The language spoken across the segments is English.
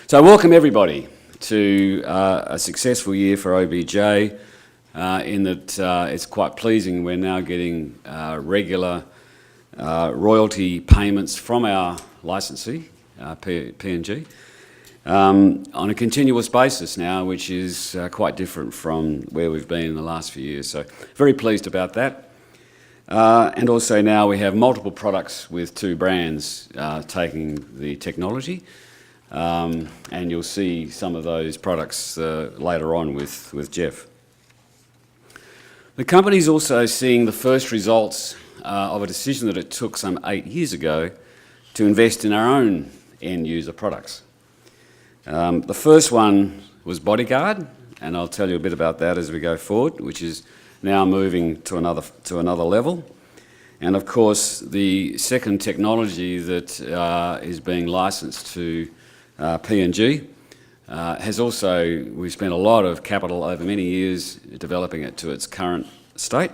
So welcome everybody to a successful year for OBJ in that it's quite pleasing. We're now getting regular royalty payments from our licensee, P&G, on a continuous basis now, which is quite different from where we've been in the last few years. So very pleased about that. And also now we have multiple products with two brands taking the technology. And you'll see some of those products later on with Jeff. The company's also seeing the first results of a decision that it took some 8 years ago to invest in our own end-user products. The first one was Bodyguard, and I'll tell you a bit about that as we go forward, which is now moving to another level. And of course, the second technology that is being licensed to P&G has also, we've spent a lot of capital over many years developing it to its current state.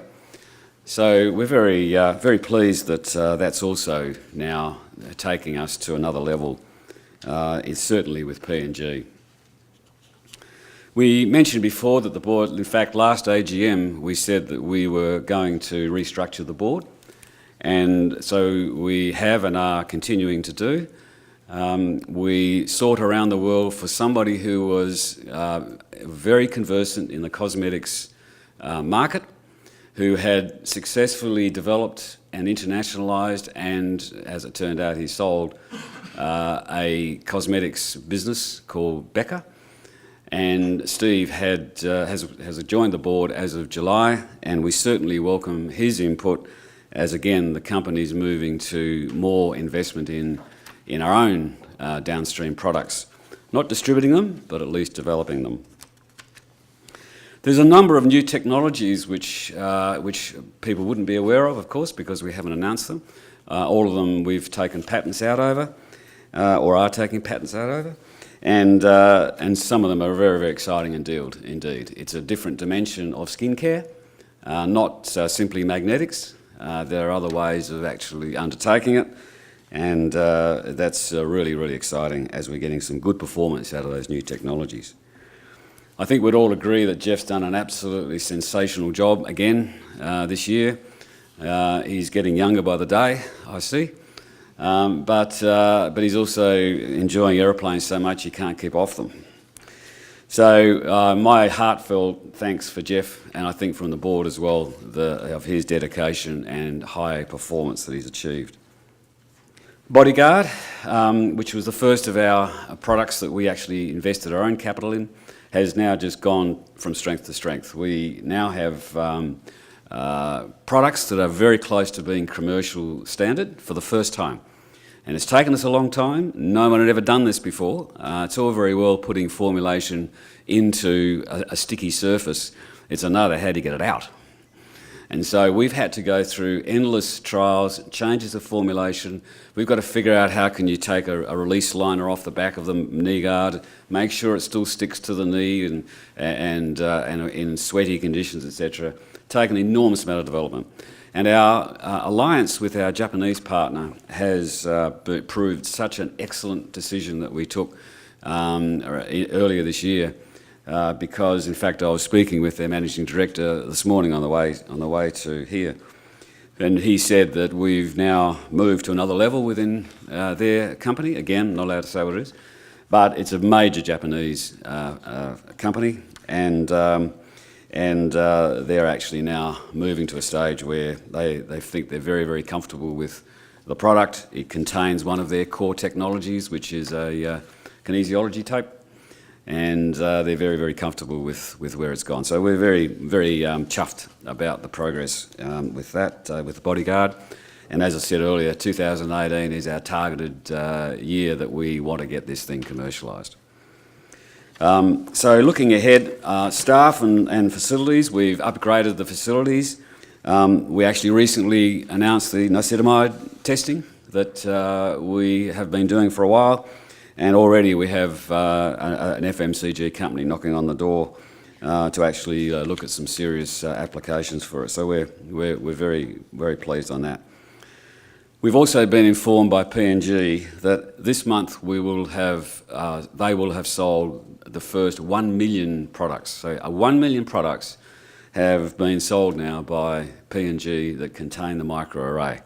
So we're very pleased that that's also now taking us to another level, it's certainly with P&G. We mentioned before that the board, in fact last AGM, we said that we were going to restructure the board, and so we have and are continuing to do. We sought around the world for somebody who was very conversant in the cosmetics market, who had successfully developed and internationalised, and as it turned out, he sold a cosmetics business called Becca. And Steve has joined the board as of July, and we certainly welcome his input as, again, the company's moving to more investment in our own downstream products. Not distributing them, but at least developing them. There's a number of new technologies which people wouldn't be aware of course, because we haven't announced them. All of them we've taken patents out over, or are taking patents out over, and some of them are very, very exciting indeed. It's a different dimension of skincare, not simply magnetics. There are other ways of actually undertaking it. And that's really, really exciting as we're getting some good performance out of those new technologies. I think we'd all agree that Jeff's done an absolutely sensational job again this year. He's getting younger by the day, I see. But he's also enjoying aeroplanes so much he can't keep off them. So my heartfelt thanks for Jeff, and I think from the board as well, of his dedication and high performance that he's achieved. Bodyguard, which was the first of our products that we actually invested our own capital in, has now just gone from strength to strength. We now have products that are very close to being commercial standard for the first time. And it's taken us a long time. No one had ever done this before. It's all very well putting formulation into a sticky surface. It's another, how do you get it out? And so we've had to go through endless trials, changes of formulation. We've got to figure out how can you take a release liner off the back of the knee guard, make sure it still sticks to the knee and in sweaty conditions, etc. Take an enormous amount of development. And our alliance with our Japanese partner has proved such an excellent decision that we took earlier this year. Because in fact I was speaking with their managing director this morning on the way to here, and he said that we've now moved to another level within their company. Again, not allowed to say what it is, but it's a major Japanese company, and they're actually now moving to a stage where they think they're very, very comfortable with the product. It contains one of their core technologies, which is a kinesiology tape. And they're very, very comfortable with where it's gone. So we're very, very chuffed about the progress with that, with the Bodyguard. And as I said earlier, 2018 is our targeted year that we want to get this thing commercialised. So looking ahead, staff and facilities, we've upgraded the facilities. We actually recently announced the nicotinamide testing that we have been doing for a while. And already we have an FMCG company knocking on the door to actually look at some serious applications for it. So we're very, very pleased on that. We've also been informed by P&G that this month they will have sold the first 1 million products. So 1 million products have been sold now by P&G that contain the microarray.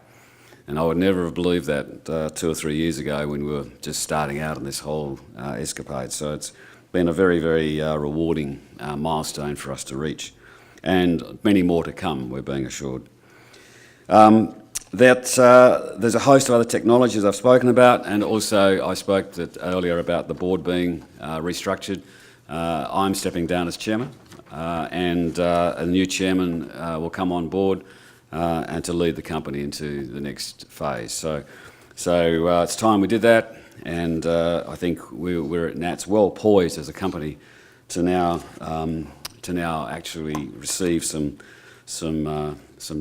And I would never have believed that 2 or 3 years ago when we were just starting out on this whole escapade. So it's been a very, very rewarding milestone for us to reach. And many more to come, we're being assured. There's a host of other technologies I've spoken about, and also I spoke earlier about the board being restructured. I'm stepping down as chairman, and a new chairman will come on board and to lead the company into the next phase. So it's time we did that, and I think we're at Nat's well poised as a company to now actually receive some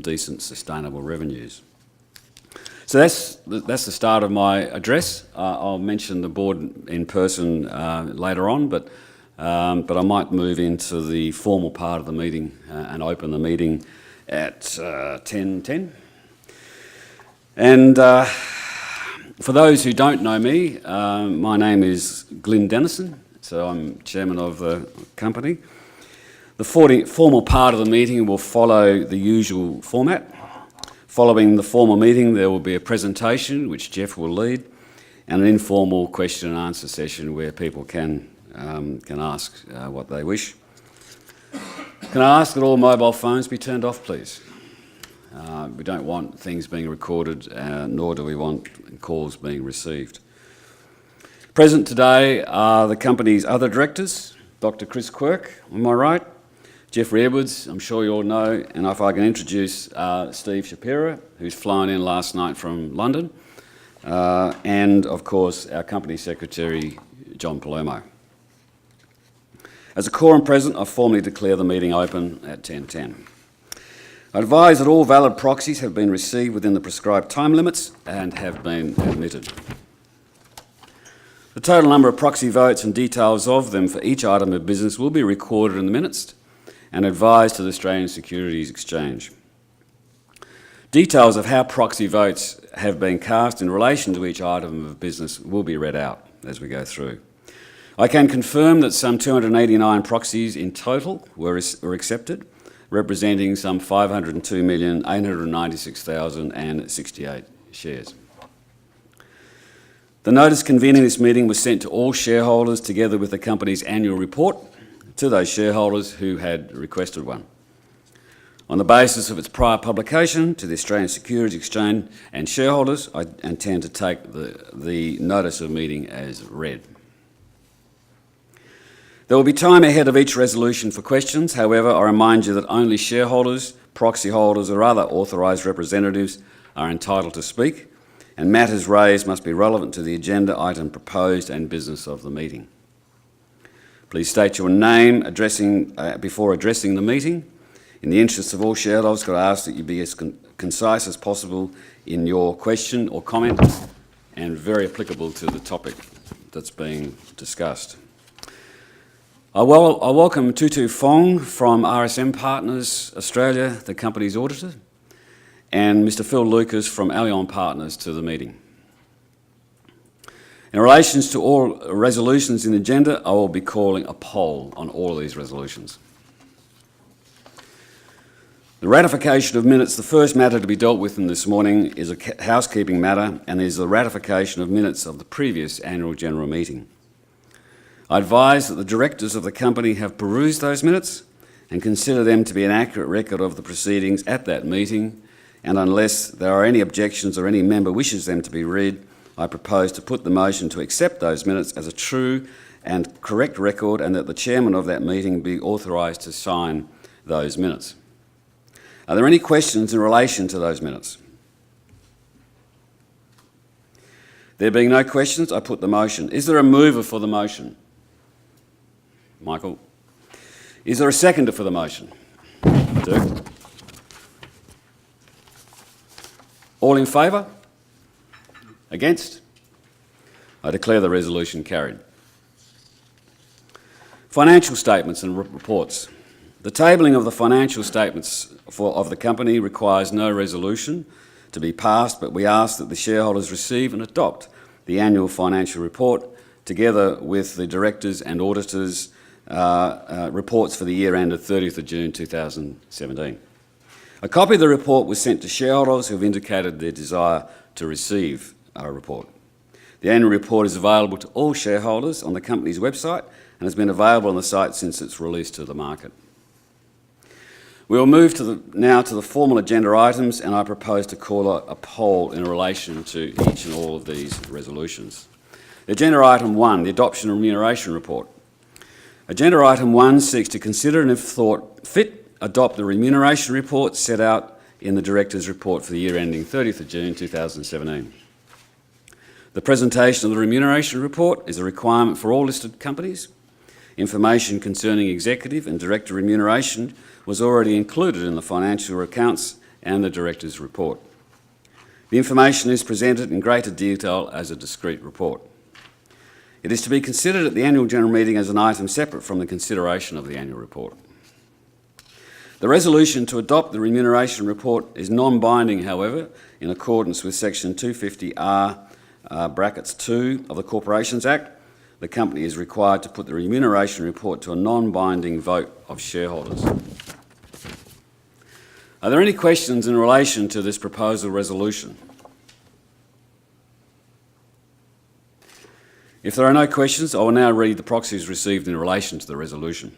decent sustainable revenues. So that's the start of my address. I'll mention the board in person later on, but I might move into the formal part of the meeting and open the meeting at 10:10. And for those who don't know me, my name is Glyn Dennison, so I'm chairman of the company. The formal part of the meeting will follow the usual format. Following the formal meeting, there will be a presentation, which Jeff will lead, and an informal question and answer session where people can ask what they wish. Can I ask that all mobile phones be turned off, please? We don't want things being recorded, nor do we want calls being received. Present today are the company's other directors, Dr. Chris Quirk, on my right, Jeffrey Edwards, I'm sure you all know, and if I can introduce Steve Shapiro, who's flown in last night from London, and of course our company secretary, John Palermo. As a quorum present, I formally declare the meeting open at 10:10. I advise that all valid proxies have been received within the prescribed time limits and have been admitted. The total number of proxy votes and details of them for each item of business will be recorded in the minutes and advised to the Australian Securities Exchange. Details of how proxy votes have been cast in relation to each item of business will be read out as we go through. I can confirm that some 289 proxies in total were accepted, representing some 502,896,068 shares. The notice convening this meeting was sent to all shareholders together with the company's annual report to those shareholders who had requested one. On the basis of its prior publication to the Australian Securities Exchange and shareholders, I intend to take the notice of meeting as read. There will be time ahead of each resolution for questions. However, I remind you that only shareholders, proxy holders or other authorised representatives are entitled to speak, and matters raised must be relevant to the agenda item proposed and business of the meeting. Please state your name before addressing the meeting. In the interests of all shareholders, could I ask that you be as concise as possible in your question or comment and very applicable to the topic that's being discussed. I welcome Tutu Fong from RSM Partners Australia, the company's auditor, and Mr. Phil Lucas from Allion Partners to the meeting. In relation to all resolutions in the agenda, I will be calling a poll on all of these resolutions. The ratification of minutes, the first matter to be dealt with in this morning is a housekeeping matter and is the ratification of minutes of the previous annual general meeting. I advise that the directors of the company have perused those minutes and consider them to be an accurate record of the proceedings at that meeting, and unless there are any objections or any member wishes them to be read, I propose to put the motion to accept those minutes as a true and correct record and that the chairman of that meeting be authorised to sign those minutes. Are there any questions in relation to those minutes? There being no questions, I put the motion. Is there a mover for the motion? Michael. Is there a seconder for the motion? Dirk. All in favour? Against? I declare the resolution carried. Financial statements and reports. The tabling of the financial statements of the company requires no resolution, to be passed, but we ask that the shareholders receive and adopt the annual financial report together with the directors' and auditors' reports for the year ended 30th of June 2017. A copy of the report was sent to shareholders who have indicated their desire to receive a report. The annual report is available to all shareholders on the company's website and has been available on the site since its release to the market. We will move now to the formal agenda items, and I propose to call a poll in relation to each and all of these resolutions. Agenda item 1, the adoption of remuneration report. Agenda item 1 seeks to consider and, if thought fit, adopt the remuneration report set out in the director's report for the year ending 30th of June 2017. The presentation of the remuneration report is a requirement for all listed companies. Information concerning executive and director remuneration was already included in the financial accounts and the director's report. The information is presented in greater detail as a discrete report. It is to be considered at the annual general meeting as an item separate from the consideration of the annual report. The resolution to adopt the remuneration report is non-binding, however, in accordance with section 250R brackets 2 of the Corporations Act. The company is required to put the remuneration report to a non-binding vote of shareholders. Are there any questions in relation to this proposal resolution? If there are no questions, I will now read the proxies received in relation to the resolution.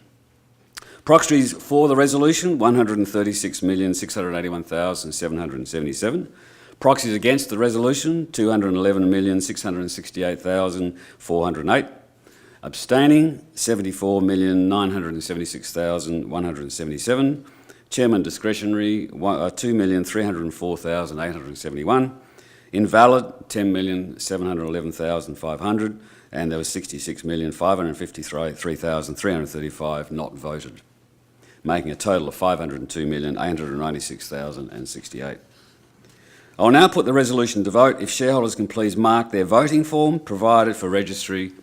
Proxies for the resolution, 136,681,777. Proxies against the resolution, 211,668,408. Abstaining, 74,976,177. Chairman discretionary, 2,304,871. Invalid, 10,711,500. And there was 66,553,335 not voted, making a total of 502,896,068. I will now put the resolution to vote. If shareholders can please mark their voting form provided for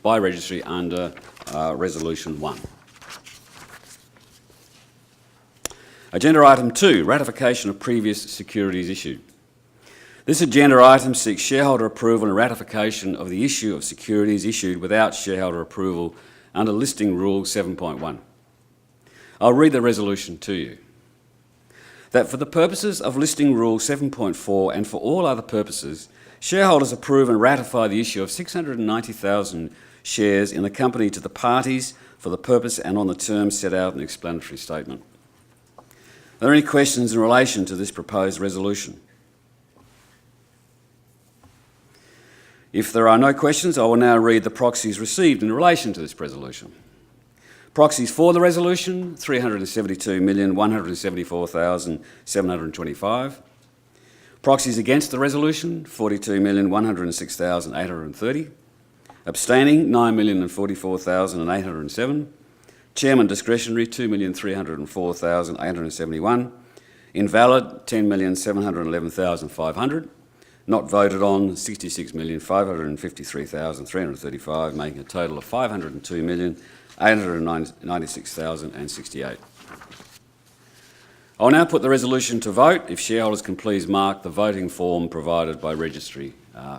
by registry under Resolution 1. Agenda item 2, ratification of previous securities issued. This agenda item seeks shareholder approval and ratification of the issue of securities issued without shareholder approval under Listing Rule 7.1. I'll read the resolution to you. That for the purposes of Listing Rule 7.4 and for all other purposes, shareholders approve and ratify the issue of 690,000 shares in the company to the parties for the purpose and on the terms set out in the explanatory statement. Are there any questions in relation to this proposed resolution? If there are no questions, I will now read the proxies received in relation to this resolution. Proxies for the resolution, 372,174,725. Proxies against the resolution, 42,106,830. Abstaining, 9,044,807. Chairman discretionary, 2,304,871. Invalid, 10,711,500. Not voted on, 66,553,335, making a total of 502,896,068. I'll now put the resolution to vote. If shareholders can please mark the voting form provided by registry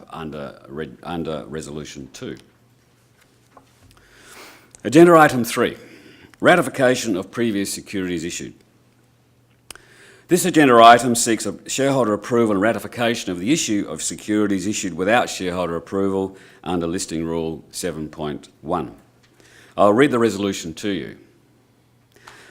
under Resolution 2. Agenda item 3, ratification of previous securities issued. This agenda item seeks a shareholder approval and ratification of the issue of securities issued without shareholder approval under Listing Rule 7.1. I'll read the resolution to you.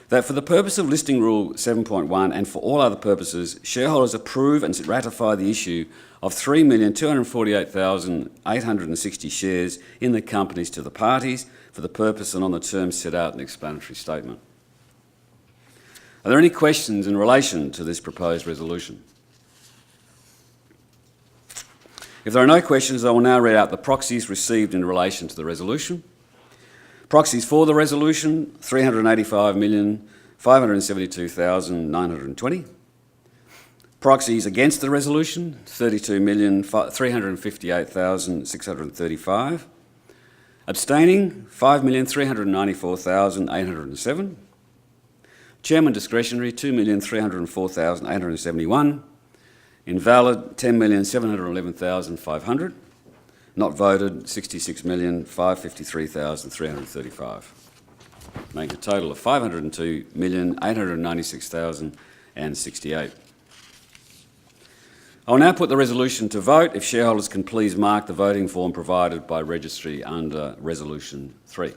That for the purpose of Listing Rule 7.1 and for all other purposes, shareholders approve and ratify the issue of 3,248,860 shares in the companies to the parties for the purpose and on the terms set out in the explanatory statement. Are there any questions in relation to this proposed resolution? If there are no questions, I will now read out the proxies received in relation to the resolution. Proxies for the resolution, 385,572,920. Proxies against the resolution, 32,358,635. Abstaining, 5,394,807. Chairman discretionary, 2,304,871. Invalid, 10,711,500. Not voted, 66,553,335. Making a total of 502,896,068. I'll now put the resolution to vote. If shareholders can please mark the voting form provided by registry under Resolution 3.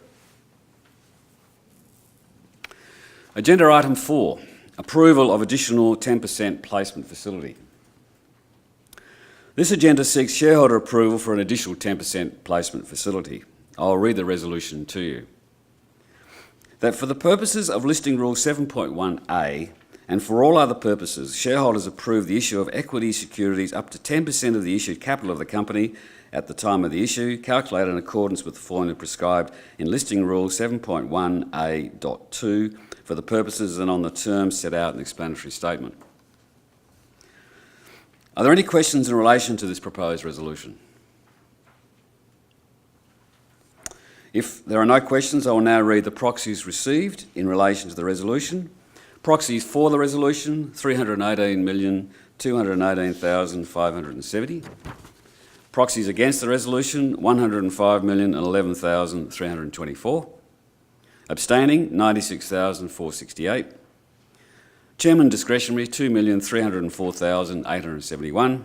Agenda item 4, approval of additional 10% placement facility. This agenda seeks shareholder approval for an additional 10% placement facility. I'll read the resolution to you. That for the purposes of Listing Rule 7.1A and for all other purposes, shareholders approve the issue of equity securities up to 10% of the issued capital of the company at the time of the issue, calculated in accordance with the formula prescribed in Listing Rule 7.1A.2 for the purposes and on the terms set out in the explanatory statement. Are there any questions in relation to this proposed resolution? If there are no questions, I will now read the proxies received in relation to the resolution. Proxies for the resolution, 318,218,570. Proxies against the resolution, 105,011,324. Abstaining, 96,468. Chairman discretionary, 2,304,871.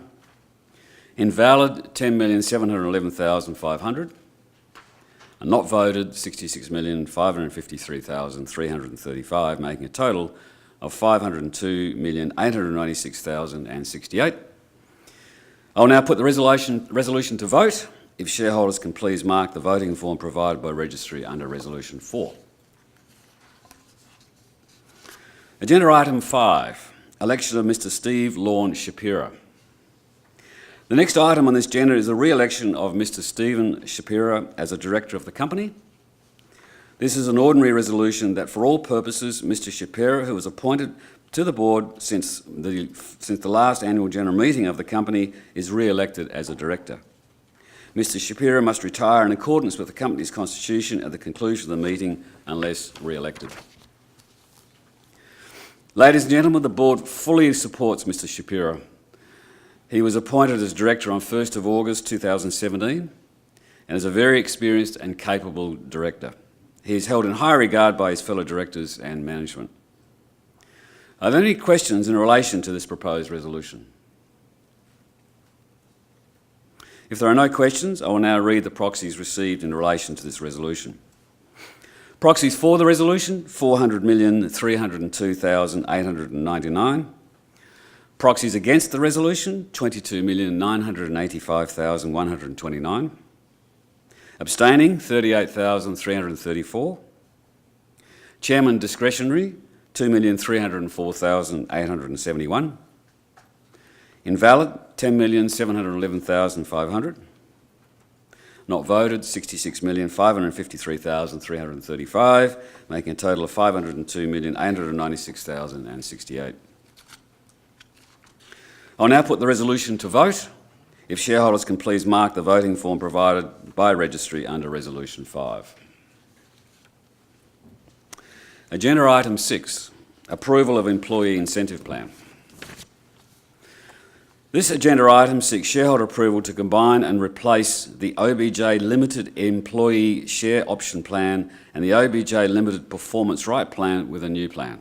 Invalid, 10,711,500. Not voted, 66,553,335, making a total of 502,896,068. I'll now put the resolution to vote. If shareholders can please mark the voting form provided by registry under Resolution 4. Agenda item 5, election of Mr. Steve Lorne Shapiro. The next item on this agenda is the re-election of Mr. Stephen Shapiro as a director of the company. This is an ordinary resolution that for all purposes, Mr. Shapiro, who was appointed to the board since the last annual general meeting of the company, is re-elected as a director. Mr. Shapiro must retire in accordance with the company's constitution at the conclusion of the meeting unless re-elected. Ladies and gentlemen, the board fully supports Mr. Shapiro. He was appointed as director on 1st of August 2017 and is a very experienced and capable director. He is held in high regard by his fellow directors and management. Are there any questions in relation to this proposed resolution? If there are no questions, I will now read the proxies received in relation to this resolution. Proxies for the resolution, 400,302,899. Proxies against the resolution, 22,985,129. Abstaining, 38,334. Chairman discretionary, 2,304,871. Invalid, 10,711,500. Not voted, 66,553,335, making a total of 502,896,068. I'll now put the resolution to vote. If shareholders can please mark the voting form provided by registry under Resolution 5. Agenda item 6, approval of employee incentive plan. This agenda item seeks shareholder approval to combine and replace the OBJ Limited Employee Share Option Plan and the OBJ Limited Performance Right Plan with a new plan,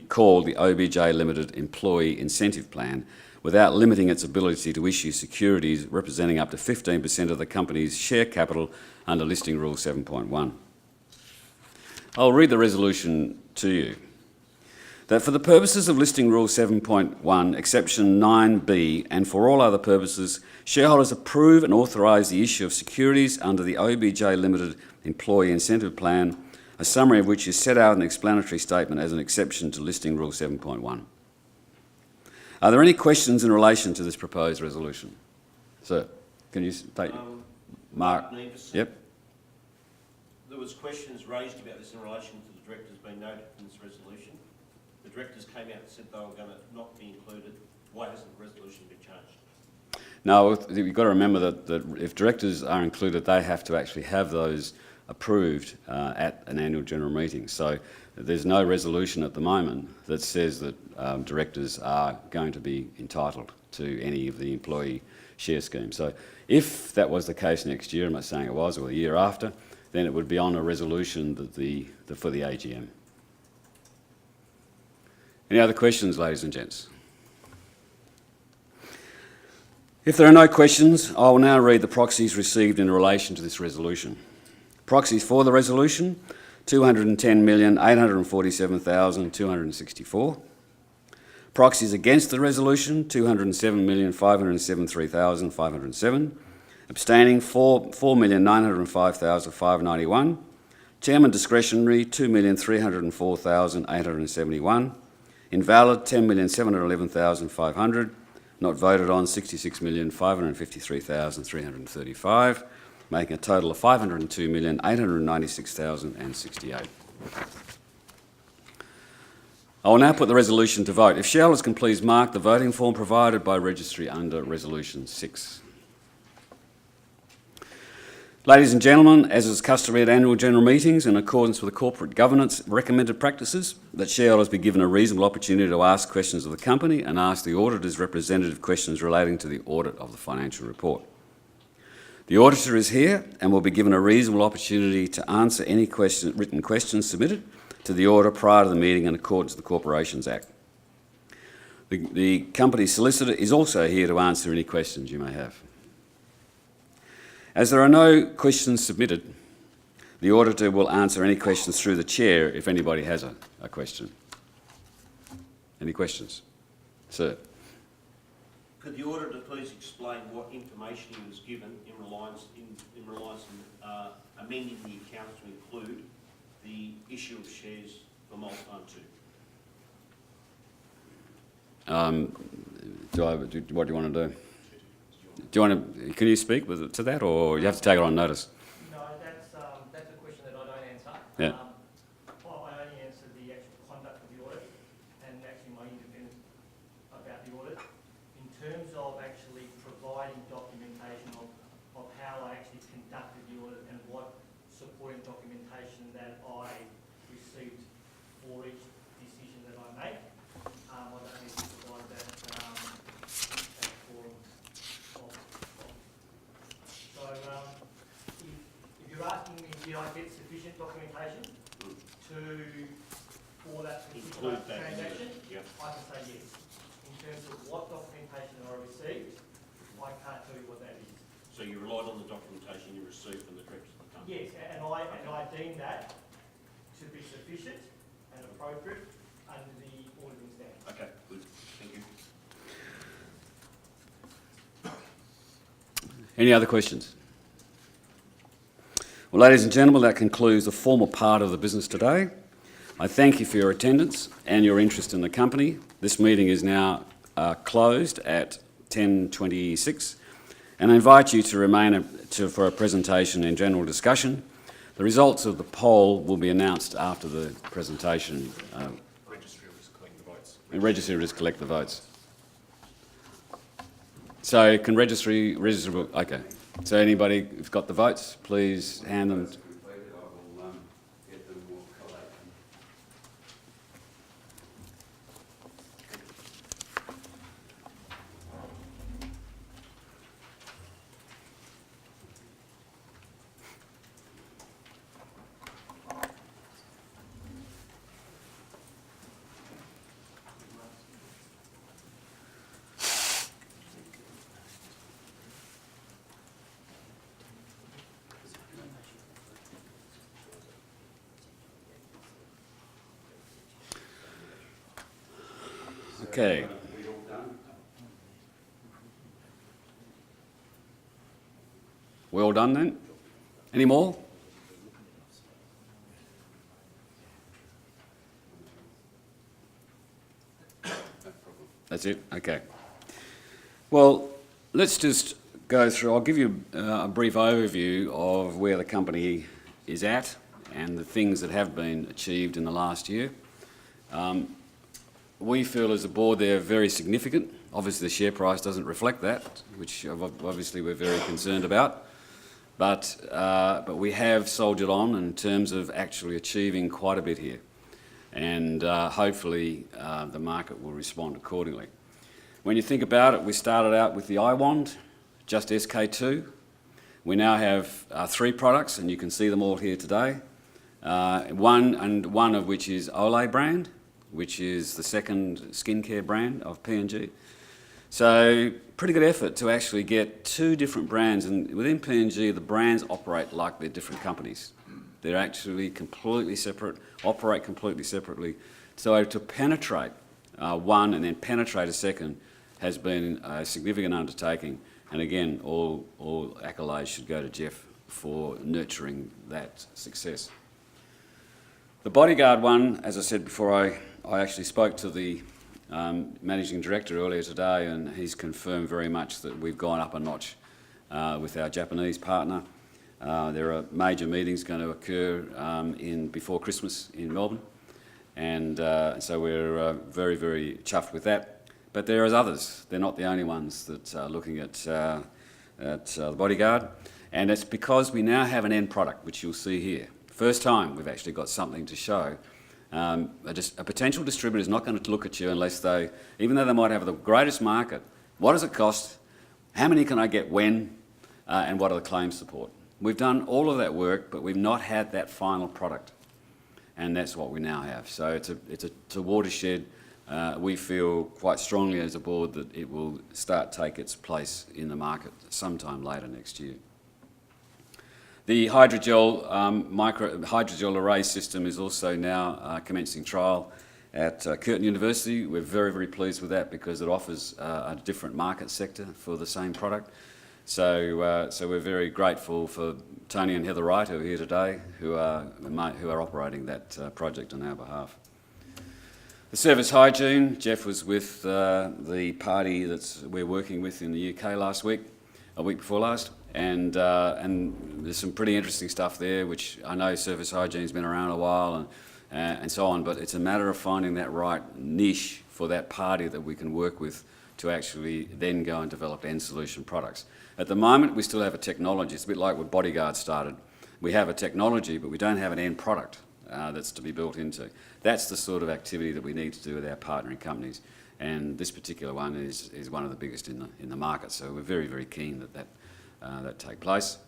called the OBJ Limited Employee Incentive Plan, without limiting its ability to issue securities representing up to 15% of the company's share capital under Listing Rule 7.1. I'll read the resolution to you. That for the purposes of Listing Rule 7.1, Exception 9B, and for all other purposes, shareholders approve and authorise the issue of securities under the OBJ Limited Employee Incentive Plan, a summary of which is set out in the explanatory statement as an exception to Listing Rule 7.1. Are there any questions in relation to this proposed resolution? Sir, can you take Mark? Yep. There was questions raised about this in relation to the directors being noted in this resolution. The directors came out and said they were going to not be included. Why hasn't the resolution been changed? No, you've got to remember that if directors are included, they have to actually have those approved at an annual general meeting. So there's no resolution at the moment that says that directors are going to be entitled to any of the employee share scheme. So if that was the case next year, I'm not saying it was, or the year after, then it would be on a resolution that for the AGM. Any other questions, ladies and gents? If there are no questions, I will now read the proxies received in relation to this resolution. Proxies for the resolution, 210,847,264. Proxies against the resolution, 207,573,507. Abstaining, 4,905,591. Chairman discretionary, 2,304,871. Invalid, 10,711,500. Not voted on, 66,553,335, making a total of 502,896,068. I will now put the resolution to vote. If shareholders can please mark the voting form provided by Registry under Resolution 6. Ladies and gentlemen, as is customary at annual general meetings, in accordance with the corporate governance recommended practices, that shareholders be given a reasonable opportunity to ask questions of the company and ask the auditor's representative questions relating to the audit of the financial report. The auditor is here and will be given a reasonable opportunity to answer any written questions submitted to the auditor prior to the meeting in accordance with the Corporations Act. The company solicitor is also here to answer any questions you may have. As there are no questions submitted, the auditor will answer any questions through the chair if anybody has a question. Any questions? Sir. Could the auditor please explain what information he was given in reliance on amending the accounts to include the issue of shares for Milestone 2? What do you want to do? Can you speak to that, or you have to take it on notice? No, that's a question that I don't answer. Yeah. I only answer the actual conduct of the audit and actually my independence about the audit. In terms of actually providing documentation of how I actually conducted the audit and what supporting documentation that I received for each decision that I make, I don't need to provide that forum. So if you're asking me, did I get sufficient documentation for that particular transaction? Yep. I can say yes. In terms of what documentation I received, I can't tell you what that is. So you relied on the documentation you received from the directors of the company? Yes, and I deem that to be sufficient and appropriate under the auditing standards. Okay, good. Thank you. Any other questions? Well, ladies and gentlemen, that concludes the formal part of the business today. I thank you for your attendance and your interest in the company. This meeting is now closed at 10:26, and I invite you to remain for a presentation and general discussion. The results of the poll will be announced after the presentation. Registry will just collect the votes. And registry will just collect the votes. So can registry, okay. So anybody who's got the votes, please hand them. Okay. We all done then? Any more? That's it? Okay. Well, let's just go through. I'll give you a brief overview of where the company is at and the things that have been achieved in the last year. We feel as a board they're very significant. Obviously the share price doesn't reflect that, which obviously we're very concerned about. but we have soldiered on in terms of actually achieving quite a bit here, and hopefully the market will respond accordingly. When you think about it, we started out with the iWand, just SK2. We now have 3 products, and you can see them all here today. One of which is Olay brand, which is the second skincare brand of P&G. So pretty good effort to actually get 2 different brands, and within P&G the brands operate like they're different companies. They're actually completely separate, operate completely separately. So to penetrate one and then penetrate a second has been a significant undertaking, and again, all accolades should go to Jeff for nurturing that success. The Bodyguard one, as I said before, I actually spoke to the Managing Director earlier today, and he's confirmed very much that we've gone up a notch with our Japanese partner. There are major meetings going to occur before Christmas in Melbourne, and so we're very, very chuffed with that. But there are others. They're not the only ones that are looking at the Bodyguard, and it's because we now have an end product, which you'll see here. First time we've actually got something to show. A potential distributor is not going to look at you unless they, even though they might have the greatest market, what does it cost, how many can I get when, and what are the claims support? We've done all of that work, but we've not had that final product, and that's what we now have. So it's a watershed. We feel quite strongly as a board that it will take its place in the market sometime later next year. The hydrogel hydrogel array system is also now commencing trial at Curtin University. We're very, very pleased with that because it offers a different market sector for the same product. So we're very grateful for Tony and Heather Wright, who are here today, who are operating that project on our behalf. The service hygiene, Jeff was with the party that we're working with in the UK a week before last, and there's some pretty interesting stuff there, which I know service hygiene's been around a while and so on, but it's a matter of finding that right niche for that party that we can work with to actually then go and develop end solution products. At the moment, we still have a technology. It's a bit like what Bodyguard started. We have a technology, but we don't have an end product that's to be built into. That's the sort of activity that we need to do with our partnering companies, and this particular one is one of the biggest in the market. So we're very, very keen that take place.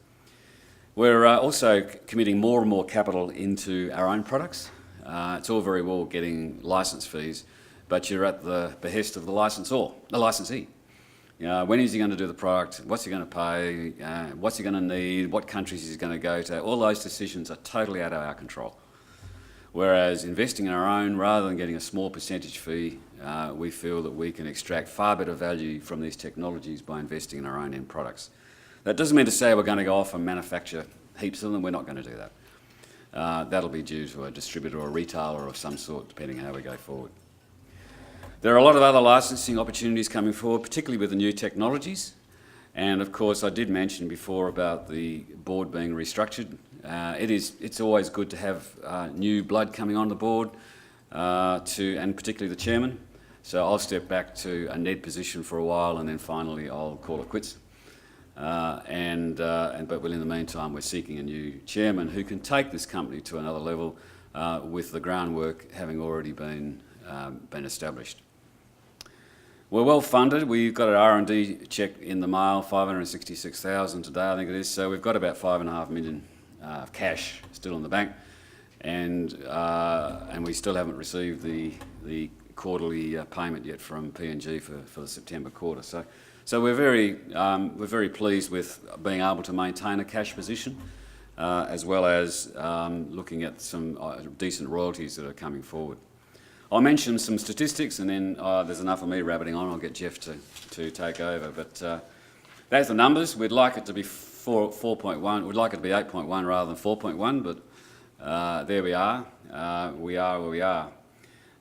We're also committing more and more capital into our own products. It's all very well getting licence fees, but you're at the behest of the licensee. When is he going to do the product? What's he going to pay? What's he going to need? What countries is he going to go to? All those decisions are totally out of our control. Whereas investing in our own, rather than getting a small percentage fee, we feel that we can extract far better value from these technologies by investing in our own end products. That doesn't mean to say we're going to go off and manufacture heaps of them. We're not going to do that. That'll be due to a distributor or a retailer of some sort, depending on how we go forward. There are a lot of other licensing opportunities coming forward, particularly with the new technologies. And of course, I did mention before about the board being restructured. It's always good to have new blood coming on the board, and particularly the chairman. So I'll step back to a NED position for a while, and then finally I'll call it quits. But in the meantime, we're seeking a new chairman who can take this company to another level, with the groundwork having already been established. We're well funded. We've got an R&D check in the mail, 566,000 today, I think it is. So we've got about 5.5 million cash still in the bank, and we still haven't received the quarterly payment yet from P&G for the September quarter. So we're very pleased with being able to maintain a cash position, as well as looking at some decent royalties that are coming forward. I'll mention some statistics, and then there's enough of me rabbiting on. I'll get Jeff to take over. But that's the numbers. We'd like it to be 4.1. We'd like it to be 8.1 rather than 4.1, but there we are. We are where we are.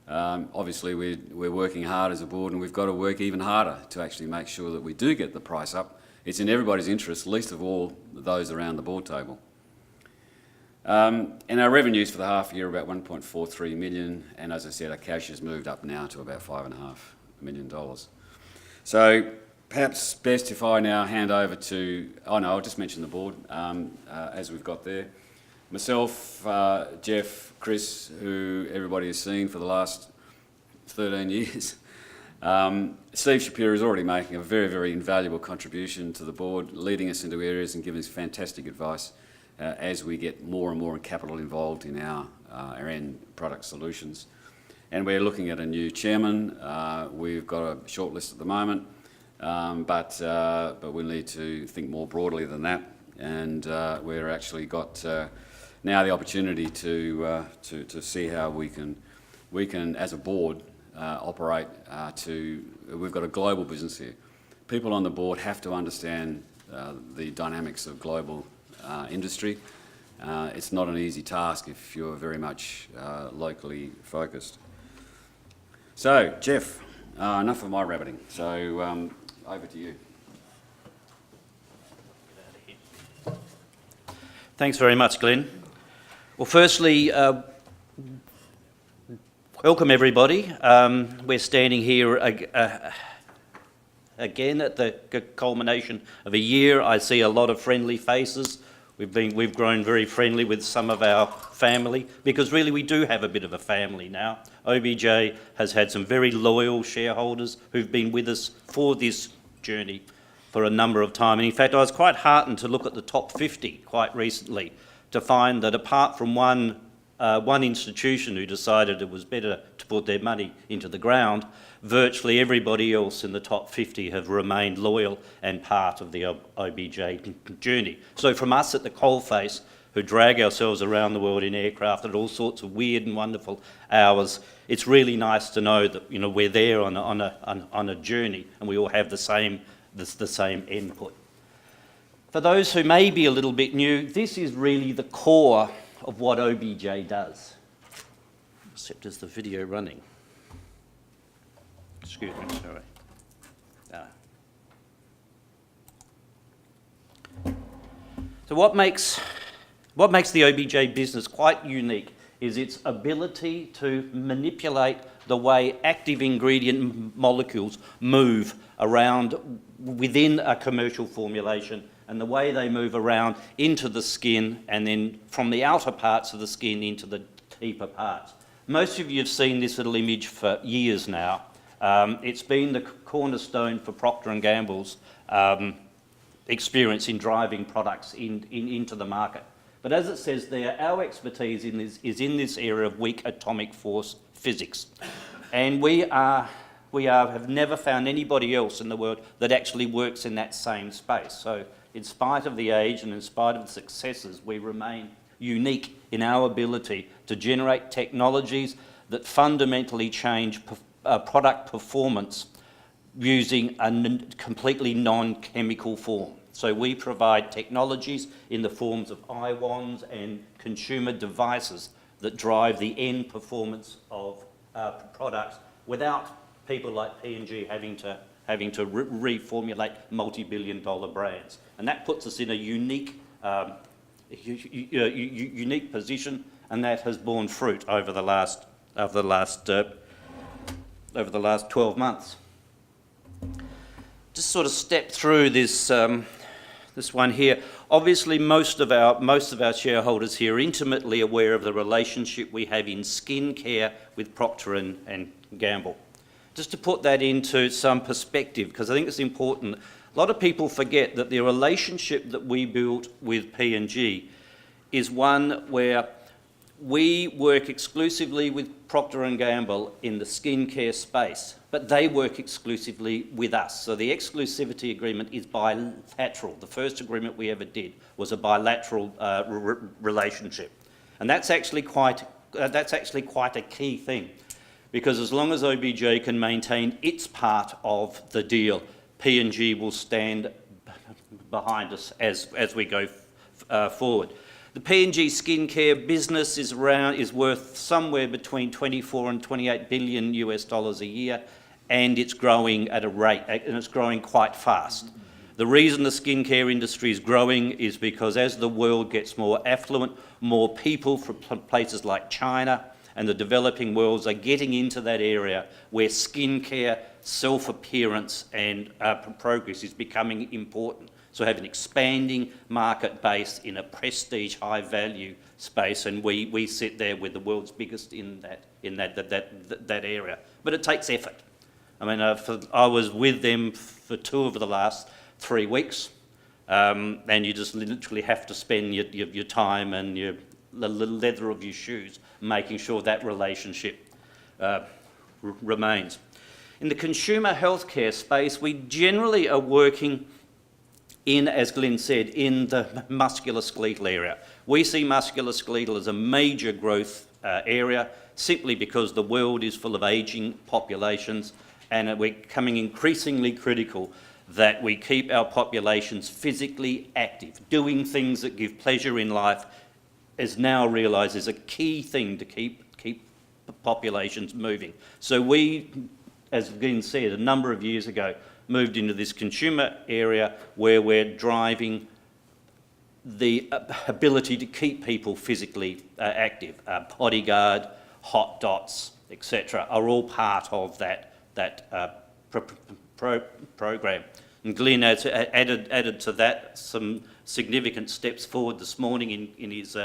Obviously, we're working hard as a board, and we've got to work even harder to actually make sure that we do get the price up. It's in everybody's interest, least of all those around the board table. And our revenues for the half year are about 1.43 million, and as I said, our cash has moved up now to about $5.5 million. So Perhaps best if I now hand over to, oh no, I'll just mention the board as we've got there. Myself, Jeff, Chris, who everybody has seen for the last 13 years. Steve Shapiro is already making a very, very invaluable contribution to the board, leading us into areas and giving us fantastic advice as we get more and more capital involved in our end product solutions. And we're looking at a new chairman. We've got a short list at the moment, but we'll need to think more broadly than that. And we're actually got now the opportunity to see how we can as a board operate we've got a global business here. People on the board have to understand the dynamics of global industry. It's not an easy task if you're very much locally focused. So, Jeff, enough of my rabbiting. So, over to you. Thanks very much, Glenn. Well, firstly, welcome everybody. We're standing here again at the culmination of a year. I see a lot of friendly faces. We've grown very friendly with some of our family, because really we do have a bit of a family now. OBJ has had some very loyal shareholders who've been with us for this journey for a number of time. And in fact, I was quite heartened to look at the top 50 quite recently to find that apart from one institution who decided it was better to put their money into the ground, virtually everybody else in the top 50 have remained loyal and part of the OBJ journey. So from us at the coalface, who drag ourselves around the world in aircraft at all sorts of weird and wonderful hours, it's really nice to know that we're there on a journey and we all have the same input. For those who may be a little bit new, this is really the core of what OBJ does. Except is the video running? Excuse me, sorry. So what makes the OBJ business quite unique is its ability to manipulate the way active ingredient molecules move around within a commercial formulation, and the way they move around into the skin and then from the outer parts of the skin into the deeper parts. Most of you have seen this little image for years now. It's been the cornerstone for Procter & Gamble's experience in driving products into the market. But as it says there, our expertise is in this area of weak atomic force physics. And we have never found anybody else in the world that actually works in that same space. So in spite of the age and in spite of the successes, we remain unique in our ability to generate technologies that fundamentally change product performance using a completely non-chemical form. So we provide technologies in the forms of ions and consumer devices that drive the end performance of products without people like P&G having to reformulate multi-billion-dollar brands. And that puts us in a unique position, and that has borne fruit over the last 12 months. Just sort of step through this one here. Obviously, most of our shareholders here are intimately aware of the relationship we have in skin care with Procter and Gamble. Just to put that into some perspective, because I think it's important. A lot of people forget that the relationship that we built with P&G is one where we work exclusively with Procter & Gamble in the skincare space, but they work exclusively with us. So the exclusivity agreement is bilateral. The first agreement we ever did was a bilateral relationship. And that's actually quite a key thing, because as long as OBJ can maintain its part of the deal, P&G will stand behind us as we go forward. The P&G skincare business is worth somewhere between 24 and 28 billion US dollars a year, and it's growing at a rate, and it's growing quite fast. The reason the skincare industry is growing is because as the world gets more affluent, more people from places like China and the developing worlds are getting into that area where skincare, self-appearance and progress is becoming important. So have an expanding market base in a prestige, high-value space, and we sit there with the world's biggest in that area. But it takes effort. I mean, I was with them for 2 of the last 3 weeks, and you just literally have to spend your time and the leather of your shoes making sure that relationship remains. In the consumer healthcare space, we generally are working in, as Glenn said, in the musculoskeletal area. We see musculoskeletal as a major growth area simply because the world is full of ageing populations, and we're becoming increasingly critical that we keep our populations physically active. Doing things that give pleasure in life is now realised is a key thing to keep populations moving. So we, as Glenn said, a number of years ago, moved into this consumer area where we're driving the ability to keep people physically active. Bodyguard, hot dots, etc., are all part of that program. And Glenn has added to that some significant steps forward this morning in his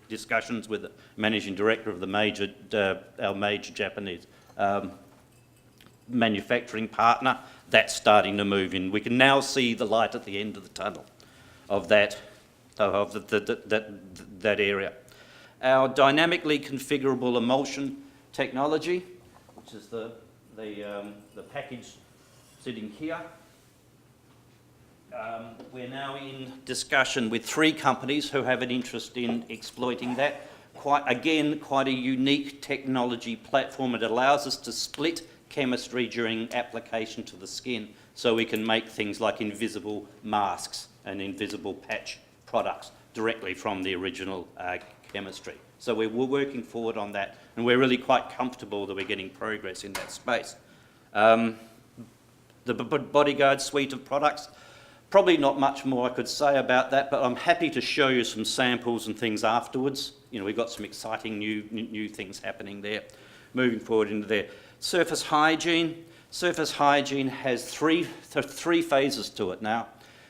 discussions with the managing director of our major Japanese manufacturing partner. That's starting to move in. We can now see the light at the end of the tunnel of that area. Our dynamically configurable emulsion technology, which is the package sitting here. We're now in discussion with 3 companies who have an interest in exploiting that. Quite a unique technology platform. It allows us to split chemistry during application to the skin, so we can make things like invisible masks and invisible patch products directly from the original chemistry. So we're working forward on that, and we're really quite comfortable that we're getting progress in that space. The Bodyguard suite of products, probably not much more I could say about that, but I'm happy to show you some samples and things afterwards. You know, we've got some exciting new things happening there. Moving forward into there. Surface hygiene. Surface hygiene has three phases to it now.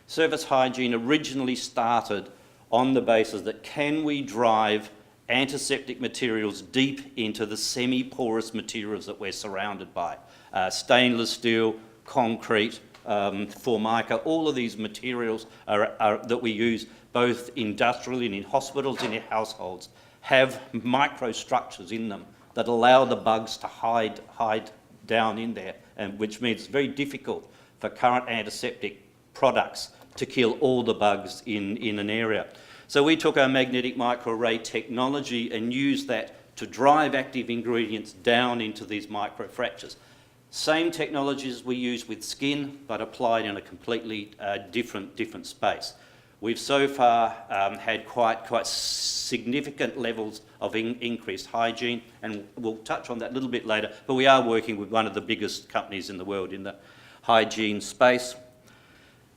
Surface hygiene originally started on the basis that can we drive antiseptic materials deep into the semi-porous materials that we're surrounded by. Stainless steel, concrete, formica, all of these materials that we use both industrially and in hospitals and in households have microstructures in them that allow the bugs to hide down in there, and which means it's very difficult for current antiseptic products to kill all the bugs in an area. So we took our magnetic microarray technology and used that to drive active ingredients down into these microfractures. Same technologies we use with skin, but applied in a completely different space. We've so far had quite significant levels of increased hygiene, and we'll touch on that a little bit later, but we are working with one of the biggest companies in the world in the hygiene space.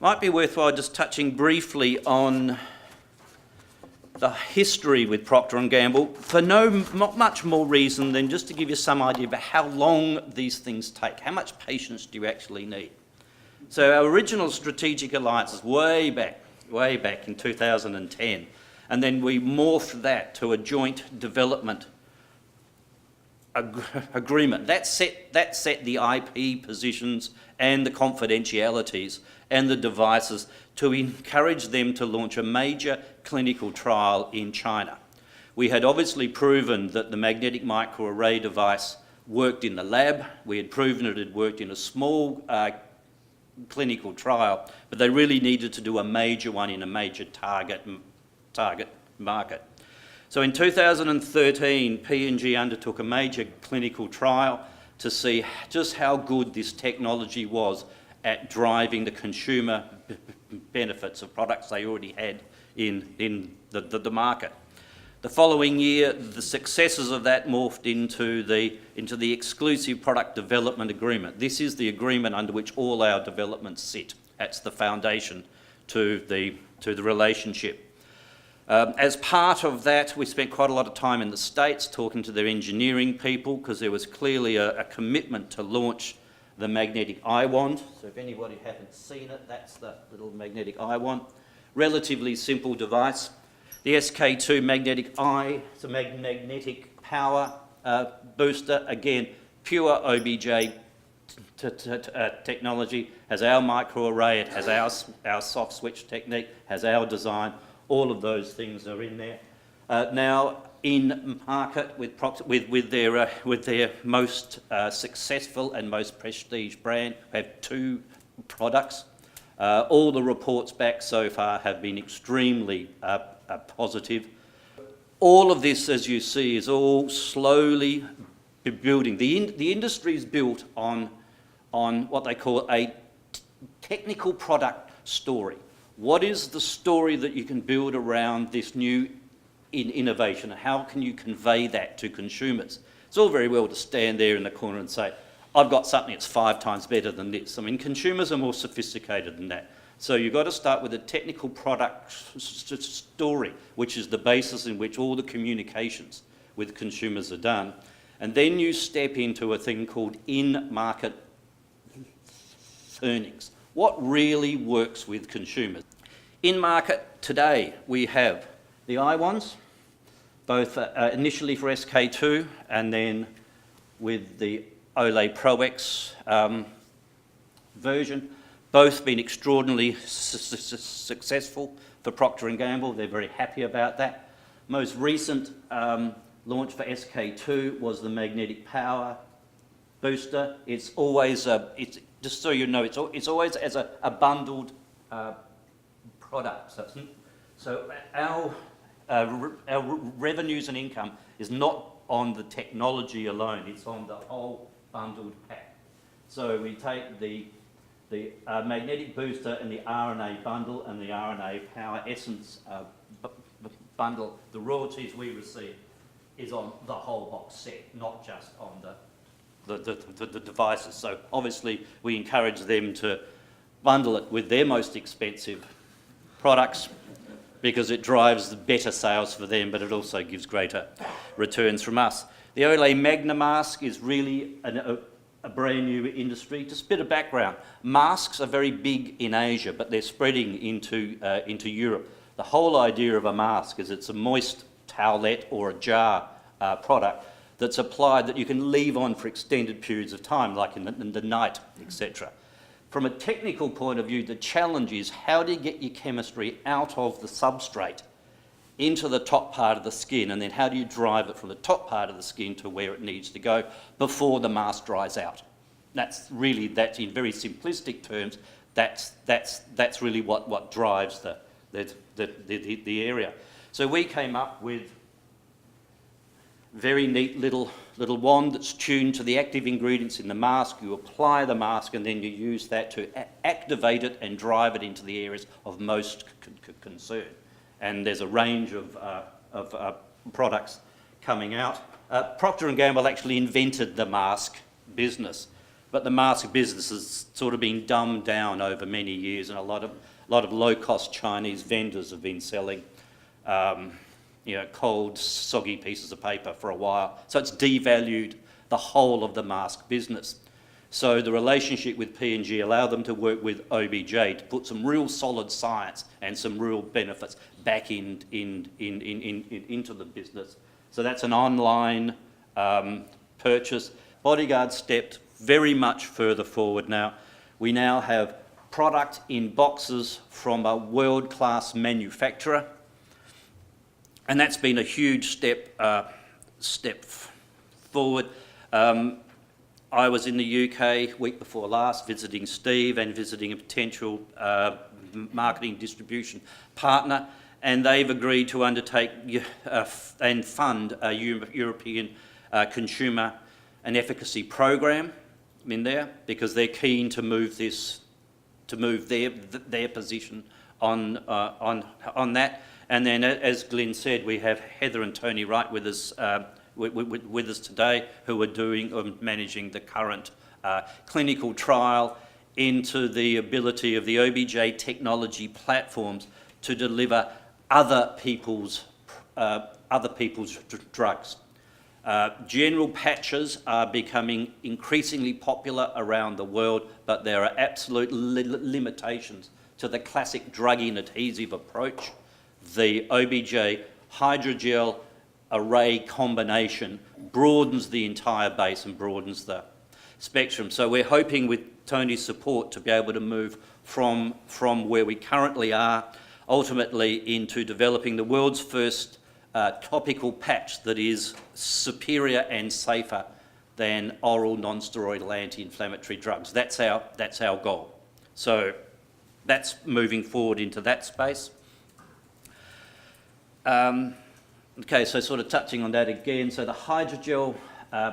Might be worthwhile just touching briefly on the history with Procter & Gamble for not much more reason than just to give you some idea about how long these things take. How much patience do you actually need? So our original strategic alliance is way back in 2010, and then we morphed that to a joint development agreement. That set the IP positions and the confidentialities and the devices to encourage them to launch a major clinical trial in China. We had obviously proven that the magnetic microarray device worked in the lab. We had proven it had worked in a small clinical trial, but they really needed to do a major one in a major target market. So in 2013, P&G undertook a major clinical trial to see just how good this technology was at driving the consumer benefits of products they already had in the market. The following year, the successes of that morphed into the exclusive product development agreement. This is the agreement under which all our developments sit. That's the foundation to the relationship. As part of that, we spent quite a lot of time in the States talking to their engineering people, because there was clearly a commitment to launch the magnetic eye wand. So if anybody hasn't seen it, that's the little magnetic eye wand. Relatively simple device. The SK2 magnetic eye, it's a magnetic power booster. Again, pure OBJ technology, has our microarray, it has our soft switch technique, has our design. All of those things are in there. Now, in market with their most successful and most prestige brand, we have 2 products. All the reports back so far have been extremely positive. All of this, as you see, is all slowly building. The industry is built on what they call a technical product story. What is the story that you can build around this new innovation? How can you convey that to consumers? It's all very well to stand there in the corner and say, I've got something that's 5 times better than this. I mean, consumers are more sophisticated than that. So you've got to start with a technical product story, which is the basis in which all the communications with consumers are done. And then you step into a thing called in-market earnings. What really works with consumers? In market today, we have the eye wands, both initially for SK2 and then with the Olay Pro X version, both been extraordinarily successful for Procter & Gamble. They're very happy about that. Most recent launch for SK2 was the magnetic power booster. It's always, just so you know, it's always as a bundled product. So our revenues and income is not on the technology alone, it's on the whole bundled pack. So we take the magnetic booster and the RNA bundle and the RNA power essence bundle. The royalties we receive is on the whole box set, not just on the devices. So obviously we encourage them to bundle it with their most expensive products because it drives the better sales for them, but it also gives greater returns from us. The Olay Magna mask is really a brand new industry. Just a bit of background. Masks are very big in Asia, but they're spreading into Europe. The whole idea of a mask is it's a moist towelette or a jar product that's applied that you can leave on for extended periods of time, like in the night, etc. From a technical point of view, the challenge is how do you get your chemistry out of the substrate into the top part of the skin, and then how do you drive it from the top part of the skin to where it needs to go before the mask dries out? That's in very simplistic terms, that's really what drives the area. So we came up with very neat little wand that's tuned to the active ingredients in the mask. You apply the mask and then you use that to activate it and drive it into the areas of most concern. And there's a range of products coming out. Procter & Gamble actually invented the mask business, but the mask business has sort of been dumbed down over many years, and a lot of low-cost Chinese vendors have been selling cold, soggy pieces of paper for a while. So it's devalued the whole of the mask business. So the relationship with P&G allowed them to work with OBJ to put some real solid science and some real benefits back into the business. So that's an online purchase. Bodyguard stepped very much further forward now. We now have product in boxes from a world-class manufacturer. And that's been a huge step forward. I was in the UK week before last visiting Steve and visiting a potential marketing distribution partner, and they've agreed to undertake and fund a European consumer and efficacy program in there because they're keen to move their position on that. And then, as Glenn said, we have Heather and Tony Wright with us today, who are managing the current clinical trial into the ability of the OBJ technology platforms to deliver other people's drugs. General patches are becoming increasingly popular around the world, but there are absolute limitations to the classic drug-in adhesive approach. The OBJ hydrogel array combination broadens the entire base and broadens the spectrum. So we're hoping with Tony's support to be able to move from where we currently are ultimately into developing the world's first topical patch that is superior and safer than oral non-steroidal anti-inflammatory drugs. That's our goal. So that's moving forward into that space. Okay, so sort of touching on that again. So the hydrogel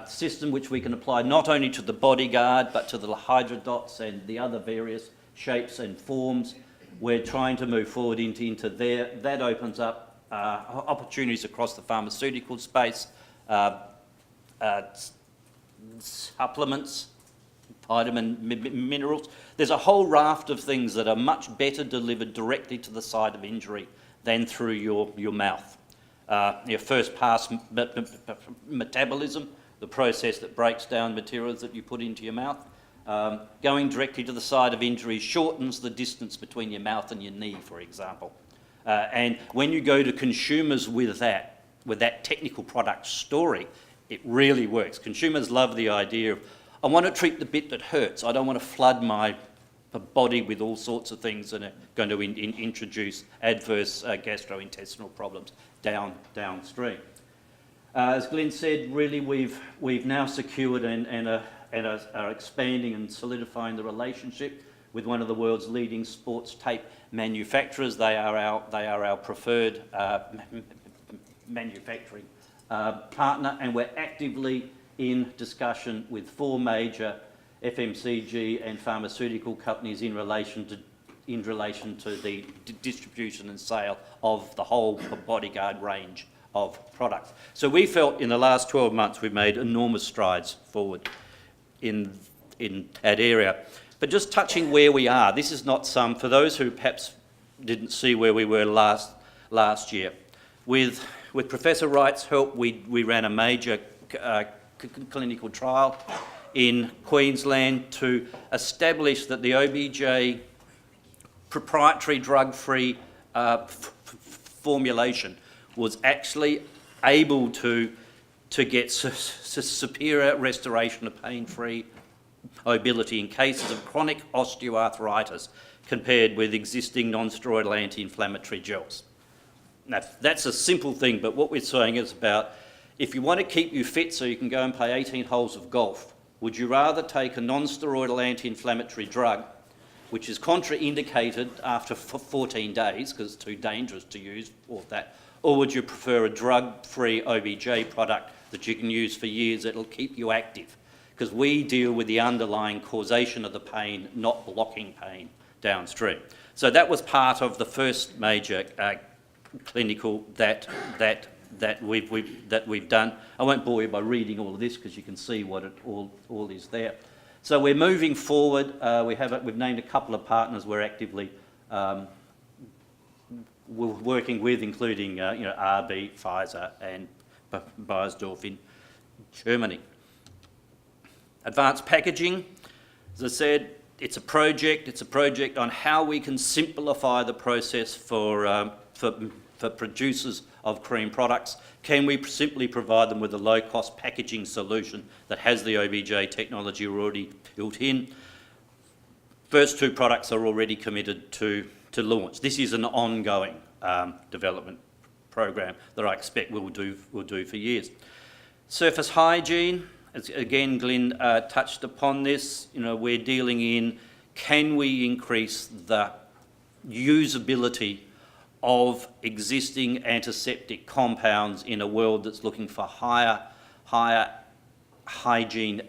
system, which we can apply not only to the Bodyguard, but to the hydrodots and the other various shapes and forms, we're trying to move forward into there. That opens up opportunities across the pharmaceutical space, supplements, vitamin minerals. There's a whole raft of things that are much better delivered directly to the site of injury than through your mouth. Your first pass metabolism, the process that breaks down materials that you put into your mouth, going directly to the site of injury shortens the distance between your mouth and your knee, for example. And when you go to consumers with that technical product story, it really works. Consumers love the idea of, I want to treat the bit that hurts. I don't want to flood my body with all sorts of things that are going to introduce adverse gastrointestinal problems downstream. As Glenn said, really we've now secured and are expanding and solidifying the relationship with one of the world's leading sports tape manufacturers. They are our preferred manufacturing partner, and we're actively in discussion with 4 major FMCG and pharmaceutical companies in relation to the distribution and sale of the whole Bodyguard range of products. So we felt in the last 12 months we've made enormous strides forward in that area. But just touching where we are, this is not for those who perhaps didn't see where we were last year. With Professor Wright's help, we ran a major clinical trial in Queensland to establish that the OBJ proprietary drug-free formulation was actually able to get superior restoration of pain-free mobility in cases of chronic osteoarthritis compared with existing non-steroidal anti-inflammatory gels. Now, that's a simple thing, but what we're saying is about if you want to keep you fit so you can go and play 18 holes of golf, would you rather take a non-steroidal anti-inflammatory drug, which is contraindicated after 14 days because it's too dangerous to use or that, or would you prefer a drug-free OBJ product that you can use for years that'll keep you active? Because we deal with the underlying causation of the pain, not blocking pain downstream. So that was part of the first major clinical that we've done. I won't bore you by reading all of this because you can see what it all is there. So we're moving forward. We've named a couple of partners we're actively we're working with, including RB, Pfizer, and Bayersdorf in Germany. Advanced packaging, as I said, it's a project on how we can simplify the process for producers of cream products. Can we simply provide them with a low-cost packaging solution that has the OBJ technology already built in? First 2 products are already committed to launch. This is an ongoing development program that I expect we'll do for years. Surface hygiene. As again, Glenn touched upon this. We're dealing in, can we increase the usability of existing antiseptic compounds in a world that's looking for higher hygiene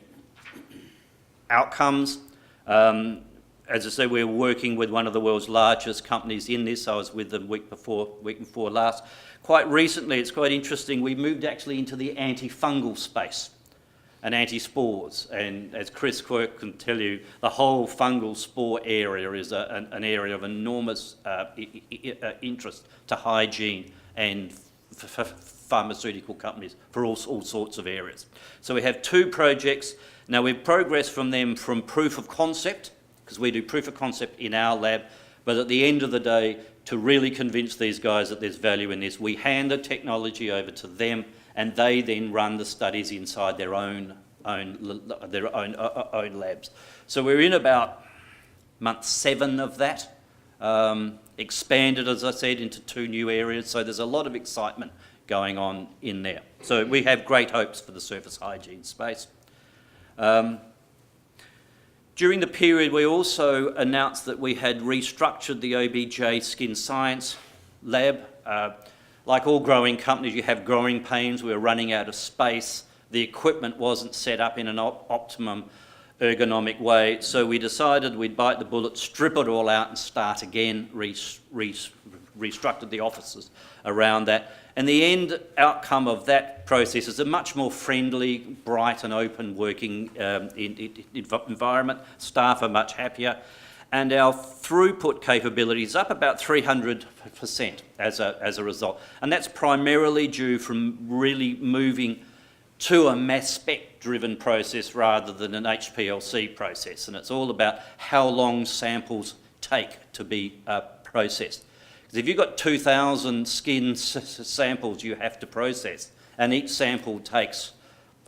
outcomes? As I say, we're working with one of the world's largest companies in this. I was with them week before last. Quite recently, it's quite interesting, we moved actually into the antifungal space. and anti-spores. And as Chris Quirk can tell you, the whole fungal spore area is an area of enormous interest to hygiene and pharmaceutical companies for all sorts of areas. So we have 2 projects. Now we've progressed from them from proof of concept, because we do proof of concept in our lab, but at the end of the day, to really convince these guys that there's value in this, we hand the technology over to them, and they then run the studies inside their own labs. So we're in about month 7 of that, expanded, as I said, into 2 new areas. So there's a lot of excitement going on in there. So we have great hopes for the surface hygiene space. During the period, we also announced that we had restructured the Obj Skin Science Lab. Like all growing companies, you have growing pains. We were running out of space. The equipment wasn't set up in an optimum ergonomic way, so we decided we'd bite the bullet, strip it all out and start again, restructured the offices around that. And the end outcome of that process is a much more friendly, bright and open working environment. Staff are much happier. And our throughput capability is up about 300% as a result. And that's primarily due from really moving to a mass spec driven process rather than an HPLC process. And it's all about how long samples take to be processed. Because if you've got 2,000 skin samples you have to process, and each sample takes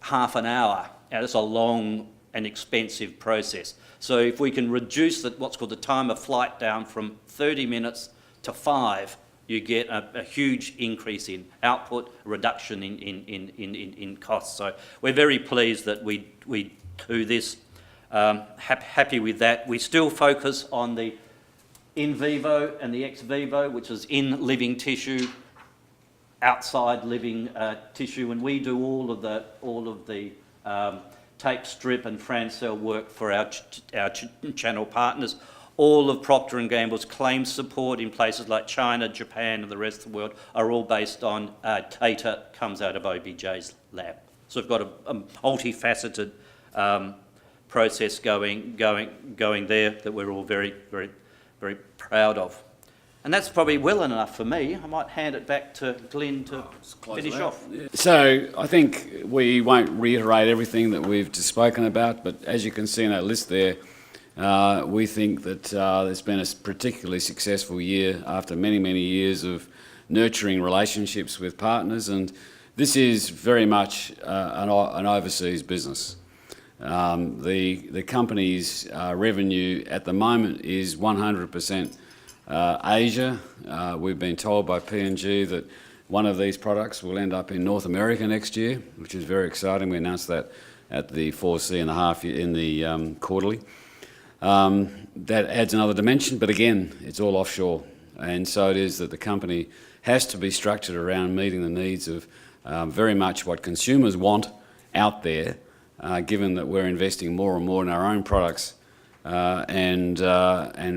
half an hour, now that's a long and expensive process. So if we can reduce what's called the time of flight down from 30 minutes to 5, you get a huge increase in output, reduction in costs. So we're very pleased that we do this. Happy with that. We still focus on the in vivo and the ex vivo, which is in living tissue, outside living tissue, and we do all of the tape strip and Francell work for our channel partners. All of Procter & Gamble's claim support in places like China, Japan and the rest of the world are all based on data comes out of OBJ's lab. So we've got a multifaceted process going there that we're all very, very, very proud of. And that's probably well enough for me. I might hand it back to Glenn to finish off. So I think we won't reiterate everything that we've just spoken about, but as you can see in that list there, we think that it's been a particularly successful year after many, many years of nurturing relationships with partners, and this is very much an overseas business. The company's revenue at the moment is 100% Asia. We've been told by P&G that one of these products will end up in North America next year, which is very exciting. We announced that at the 4C in the half year, in the quarterly. That adds another dimension, but again, it's all offshore. And so it is that the company has to be structured around meeting the needs of very much what consumers want out there, given that we're investing more and more in our own products and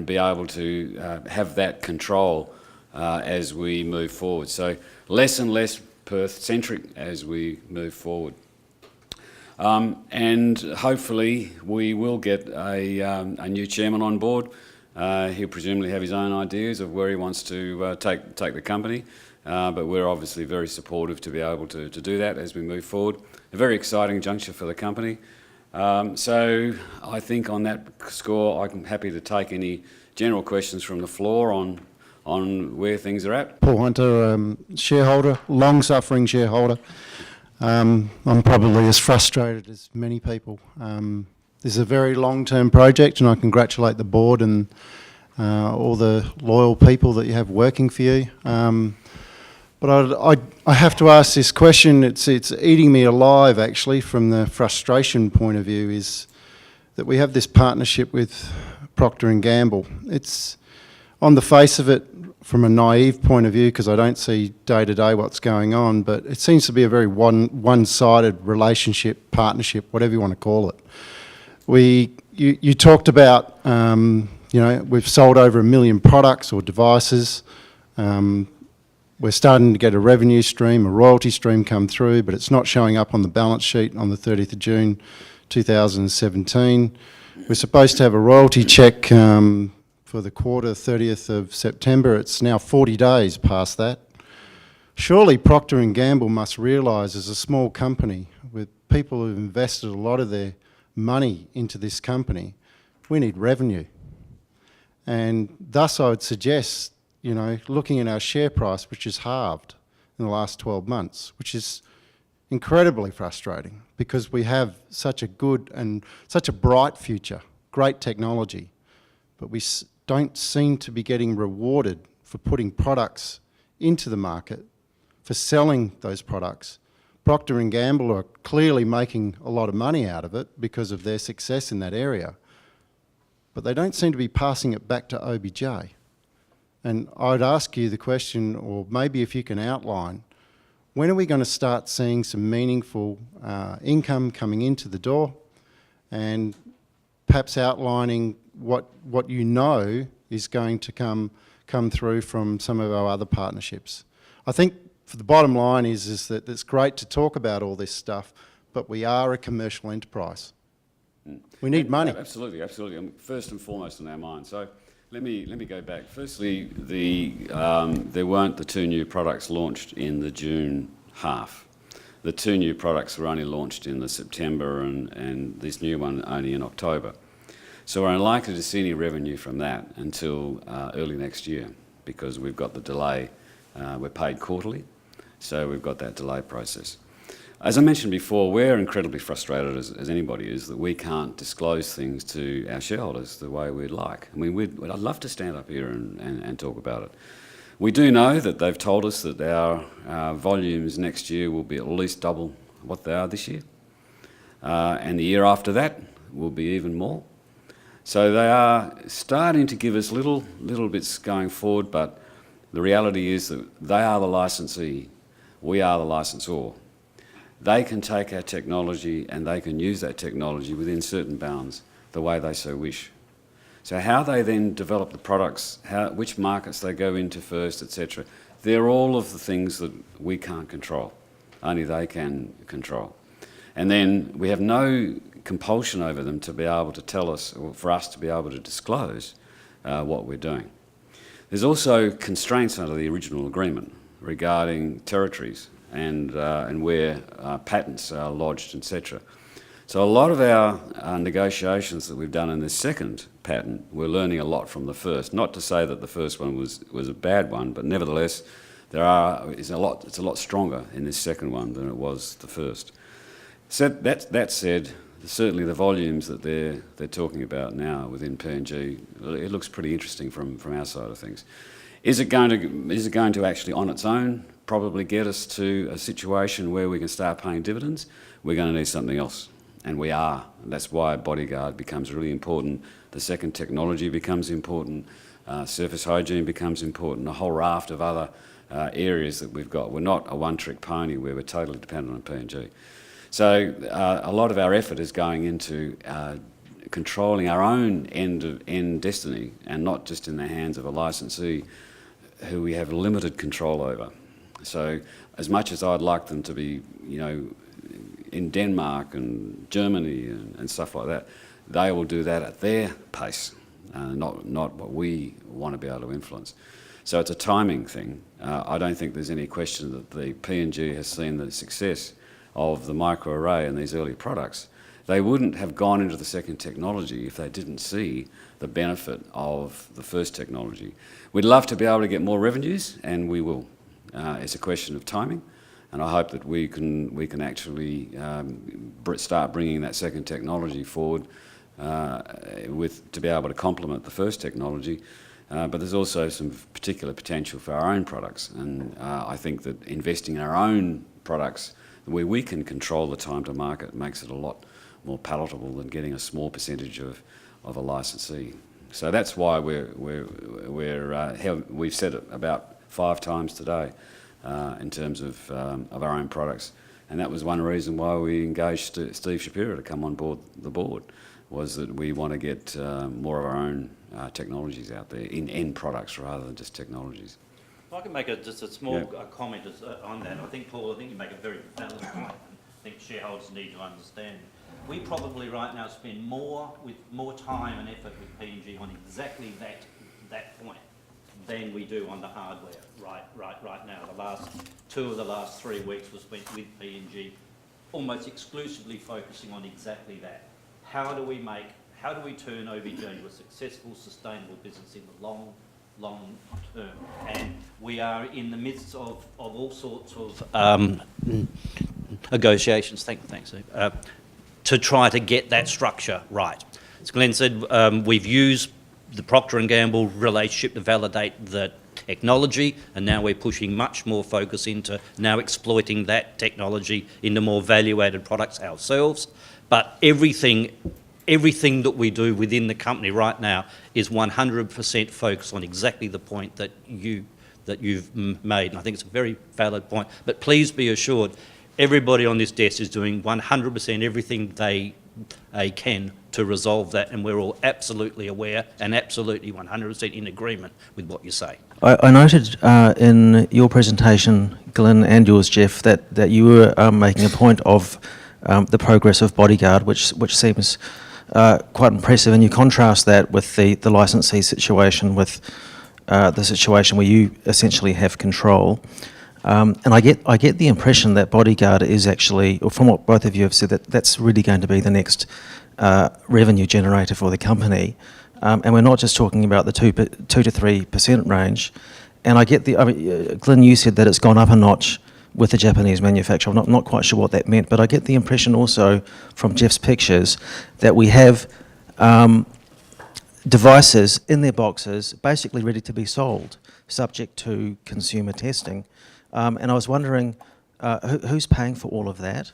be able to have that control as we move forward. So less and less Perth-centric as we move forward. And hopefully we will get a new chairman on board. He'll presumably have his own ideas of where he wants to take the company, but we're obviously very supportive to be able to do that as we move forward. A very exciting juncture for the company. So I think on that score, I'm happy to take any general questions from the floor on where things are at. Paul Hunter, shareholder, long-suffering shareholder. I'm probably as frustrated as many people. This is a very long-term project, and I congratulate the board and all the loyal people that you have working for you. But I have to ask this question. It's eating me alive, actually, from the frustration point of view, is that we have this partnership with Procter & Gamble. It's, on the face of it, from a naive point of view, because I don't see day-to-day what's going on, but it seems to be a very one-sided relationship, partnership, whatever you want to call it. You talked about, we've sold over 1 million products or devices. we're starting to get a revenue stream, a royalty stream come through, but it's not showing up on the balance sheet on the 30th of June 2017. We're supposed to have a royalty check for the quarter 30th of September. It's now 40 days past that. Surely Procter & Gamble must realise, as a small company with people who've invested a lot of their money into this company, we need revenue. And thus I would suggest, you know, looking at our share price, which is halved in the last 12 months, which is incredibly frustrating because we have such a good and such a bright future, great technology, but we don't seem to be getting rewarded for putting products into the market, for selling those products. Procter & Gamble are clearly making a lot of money out of it because of their success in that area, but they don't seem to be passing it back to OBJ. And I'd ask you the question, or maybe if you can outline, when are we going to start seeing some meaningful income coming into the door, and perhaps outlining what you know is going to come through from some of our other partnerships? I think the bottom line is that it's great to talk about all this stuff, but we are a commercial enterprise. We need money. Absolutely, absolutely. First and foremost in our mind. So let me go back. Firstly, there weren't the 2 new products launched in the June half. The 2 new products were only launched in the September and this new one only in October. So we're unlikely to see any revenue from that until early next year because we've got the delay. We're paid quarterly, so we've got that delay process. As I mentioned before, we're incredibly frustrated, as anybody is, that we can't disclose things to our shareholders the way we'd like. I mean, I'd love to stand up here and talk about it. We do know that they've told us that our volumes next year will be at least double what they are this year. And the year after that will be even more. So they are starting to give us little bits going forward, but the reality is that they are the licensee, we are the licensor. They can take our technology and they can use that technology within certain bounds the way they so wish. So how they then develop the products, which markets they go into first, etc., they're all of the things that we can't control. Only they can control. And then we have no compulsion over them to be able to tell us, or for us to be able to disclose what we're doing. There's also constraints under the original agreement regarding territories and where patents are lodged, etc. So a lot of our negotiations that we've done in this second patent, we're learning a lot from the first. Not to say that the first one was a bad one, but nevertheless, it's a lot stronger in this second one than it was the first. So that said, certainly the volumes that they're talking about now within P&G, it looks pretty interesting from our side of things. Is it going to actually on its own probably get us to a situation where we can start paying dividends? We're going to need something else, and we are. And that's why Bodyguard becomes really important. The second technology becomes important. Surface hygiene becomes important. A whole raft of other areas that we've got. We're not a one-trick pony where we're totally dependent on P&G. So a lot of our effort is going into controlling our own end destiny, and not just in the hands of a licensee who we have limited control over. So as much as I'd like them to be, you know, in Denmark and Germany and stuff like that, they will do that at their pace, not what we want to be able to influence. So it's a timing thing. I don't think there's any question that the P&G has seen the success of the microarray and these early products. They wouldn't have gone into the second technology if they didn't see the benefit of the first technology. We'd love to be able to get more revenues, and we will. It's a question of timing, and I hope that we can actually start bringing that second technology forward to be able to complement the first technology. But there's also some particular potential for our own products, and I think that investing in our own products where we can control the time to market makes it a lot more palatable than getting a small percentage of a licensee. So that's why we've said it about 5 times today in terms of our own products, and that was one reason why we engaged Steve Shapiro to come on board the board, was that we want to get more of our own technologies out there in end products rather than just technologies. If I can make just a small comment on that. I think, Paul, you make a very valid point. I think shareholders need to understand. We probably right now spend more time and effort with P&G on exactly that point than we do on the hardware right now. Two of the last 3 weeks was spent with P&G, almost exclusively focusing on exactly that. How do we turn OBG into a successful, sustainable business in the long term? And we are in the midst of all sorts of negotiations. Thanks, Steve. To try to get that structure right. As Glenn said, we've used the Procter & Gamble relationship to validate the technology, and now we're pushing much more focus into now exploiting that technology into more value-added products ourselves. But everything that we do within the company right now is 100% focused on exactly the point that you've made, and I think it's a very valid point. But please be assured, everybody on this desk is doing 100% everything they can to resolve that, and we're all absolutely aware and absolutely 100% in agreement with what you say. I noted in your presentation, Glenn, and yours, Jeff, that you were making a point of the progress of Bodyguard, which seems quite impressive, and you contrast that with the licensee situation, with the situation where you essentially have control. And I get the impression that Bodyguard is actually, or from what both of you have said, that's really going to be the next revenue generator for the company. And we're not just talking about the 2 to 3% range. And I get Glenn, you said that it's gone up a notch with the Japanese manufacturer. I'm not quite sure what that meant, but I get the impression also from Jeff's pictures that we have devices in their boxes basically ready to be sold, subject to consumer testing. And I was wondering who's paying for all of that?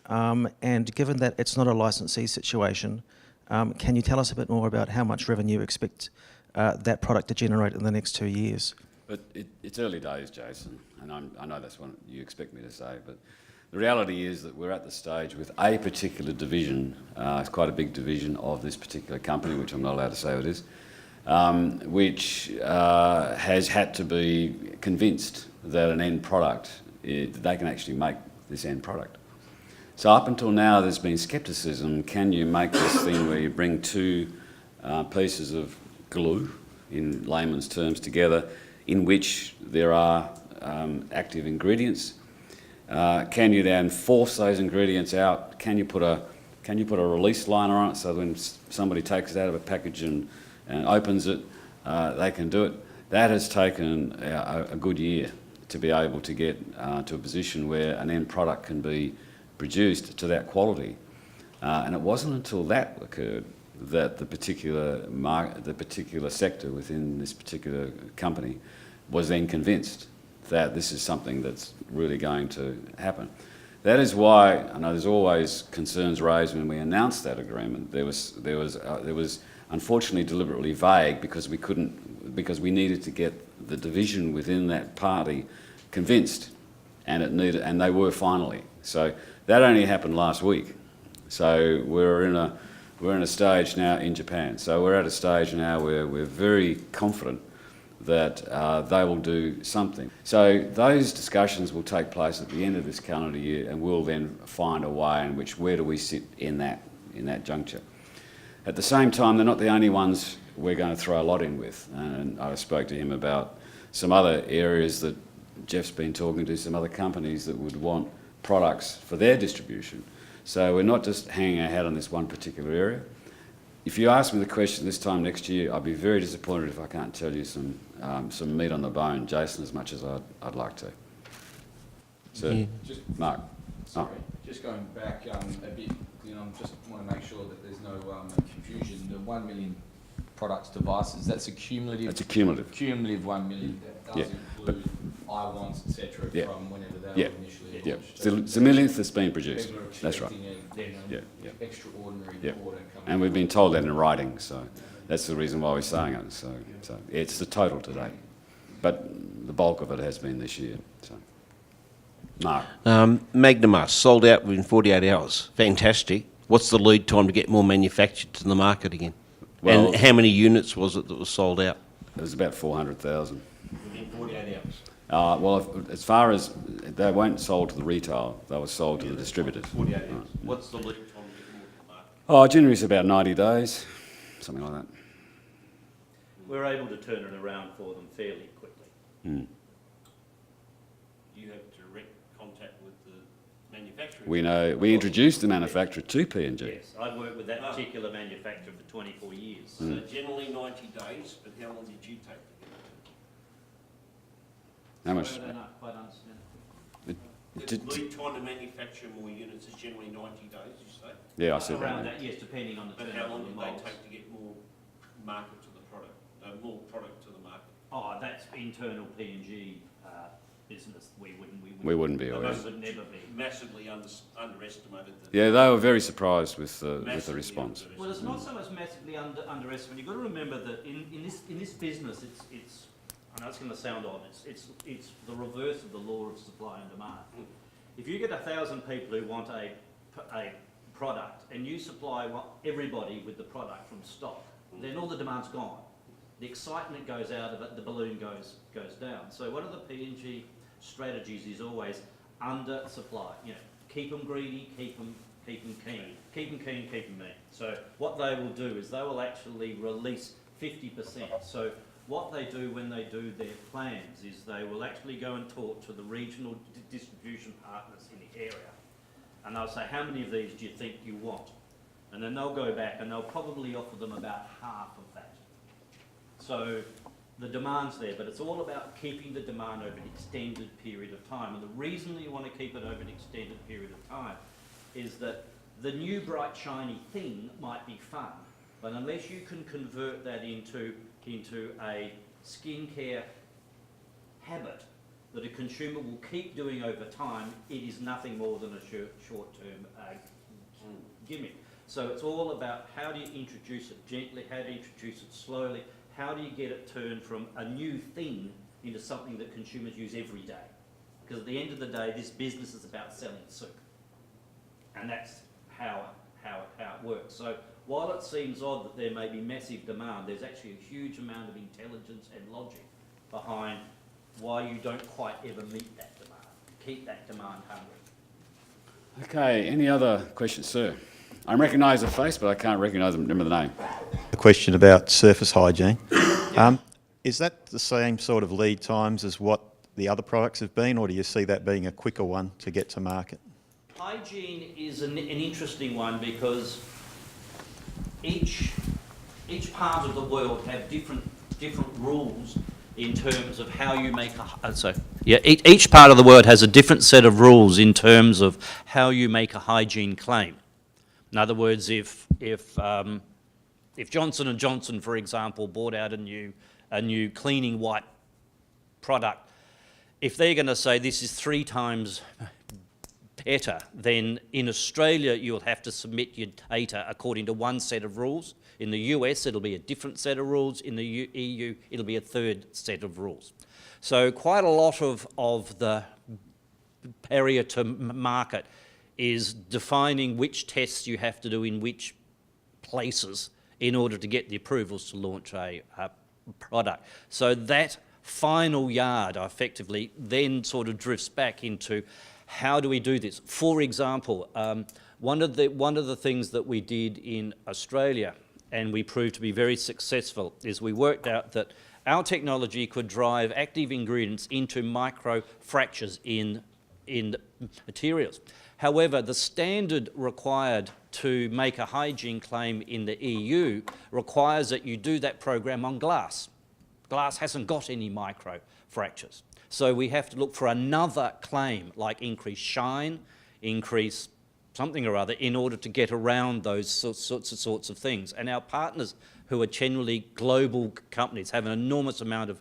And given that it's not a licensee situation, can you tell us a bit more about how much revenue you expect that product to generate in the next 2 years? But it's early days, Jason, and I know that's what you expect me to say, but the reality is that we're at the stage with a particular division, it's quite a big division of this particular company, which I'm not allowed to say what it is, which has had to be convinced that an end product, they can actually make this end product. So up until now there's been scepticism, can you make this thing where you bring two pieces of glue, in layman's terms, together, in which there are active ingredients? Can you then force those ingredients out? Can you put a release liner on it so when somebody takes it out of a package and opens it, they can do it? That has taken a good year to be able to get to a position where an end product can be produced to that quality. And it wasn't until that occurred that the particular market, the particular sector within this particular company was then convinced that this is something that's really going to happen. That is why I know there's always concerns raised when we announced that agreement. There was unfortunately deliberately vague because we needed to get the division within that party convinced, and they were finally. So that only happened last week. So we're in a stage now in Japan. So we're at a stage now where we're very confident that they will do something. So those discussions will take place at the end of this calendar year, and we'll then find a way in which where do we sit in that juncture. At the same time, they're not the only ones we're going to throw a lot in with. And I spoke to him about some other areas that Jeff's been talking to, some other companies that would want products for their distribution. So we're not just hanging our hat on this one particular area. If you ask me the question this time next year, I'd be very disappointed if I can't tell you some meat on the bone, Jason, as much as I'd like to. So, Yeah. Mark. Sorry, just going back a bit, you know, I just want to make sure that there's no confusion. The 1 million products, devices, that's a cumulative? It's a cumulative. Cumulative 1 million. That does include I-1s, etc., from whenever they were initially launched. It's the millionth that's been produced. People are That's right. expecting an extraordinary order coming. And we've been told that in writing, so that's the reason why we're saying it. So it's the total today, but the bulk of it has been this year. So, Mark. Magnum sold out within 48 hours. Fantastic. What's the lead time to get more manufactured to the market again? Well, and how many units was it that was sold out? It was about 400,000. within 48 hours. Well, as far as, they weren't sold to the retail, they were sold to the distributors. 48 hours. What's the lead time to get more to the market? Oh, generally it's about 90 days, something like that. We're able to turn it around for them fairly quickly. Mm. You have direct contact with the manufacturer? We introduced the manufacturer to P&G. Yes, I've worked with that particular manufacturer for 24 years. So generally 90 days, but how long did you take to get it? How much? I don't quite understand. The lead time to manufacture more units is generally 90 days, you say? Yeah, I said Around that. that, yes, depending on the But turnover how of long the did moulds. they take to get more market to the product, more product to the market? Oh, that's internal P&G business. We We wouldn't be Those aware. would never be. Massively underestimated the... Yeah, they were very surprised with the massively response. Well, it's not so much massively underestimated. You've got to remember that in this business, it's I know it's going to sound odd. It's the reverse of the law of supply and demand. If you get 1,000 people who want a product and you supply everybody with the product from stock, then all the demand's gone. The excitement goes out of it. The balloon goes down. So one of the P&G strategies is always under supply. You know, keep them greedy, keep them keen, keep them keen, keep them mean. So what they will do is they will actually release 50%. So what they do when they do their plans is they will actually go and talk to the regional distribution partners in the area, and they'll say, how many of these do you think you want? And then they'll go back and they'll probably offer them about half of that. So the demand's there, but it's all about keeping the demand over an extended period of time. And the reason that you want to keep it over an extended period of time is that the new bright shiny thing might be fun, but unless you can convert that into a skincare habit that a consumer will keep doing over time, it is nothing more than a short-term gimmick. So it's all about how do you introduce it gently, how do you introduce it slowly, how do you get it turned from a new thing into something that consumers use every day? Because at the end of the day, this business is about selling soup. And that's how it works. So while it seems odd that there may be massive demand, there's actually a huge amount of intelligence and logic behind why you don't quite ever meet that demand. Keep that demand hungry. Okay, any other questions, sir? I recognise the face, but I can't remember the name. A question about surface hygiene. Is that the same sort of lead times as what the other products have been, or do you see that being a quicker one to get to market? Hygiene is an interesting one because each part of the world have different rules in terms of how you make each part of the world has a different set of rules in terms of how you make a hygiene claim. In other words, if Johnson & Johnson, for example, brought out a new cleaning wipe product, if they're going to say this is 3 times better, then in Australia you'll have to submit your data according to one set of rules. In the US it'll be a different set of rules. In the EU it'll be a third set of rules. So quite a lot of the barrier to market is defining which tests you have to do in which places in order to get the approvals to launch a product. So that final yard effectively then sort of drifts back into how do we do this? For example, one of the things that we did in Australia, and we proved to be very successful, is we worked out that our technology could drive active ingredients into micro fractures in materials. However, the standard required to make a hygiene claim in the EU requires that you do that program on glass. Glass hasn't got any micro fractures. So we have to look for another claim, like increased shine, increase something or other, in order to get around those sorts of things. And our partners, who are generally global companies, have an enormous amount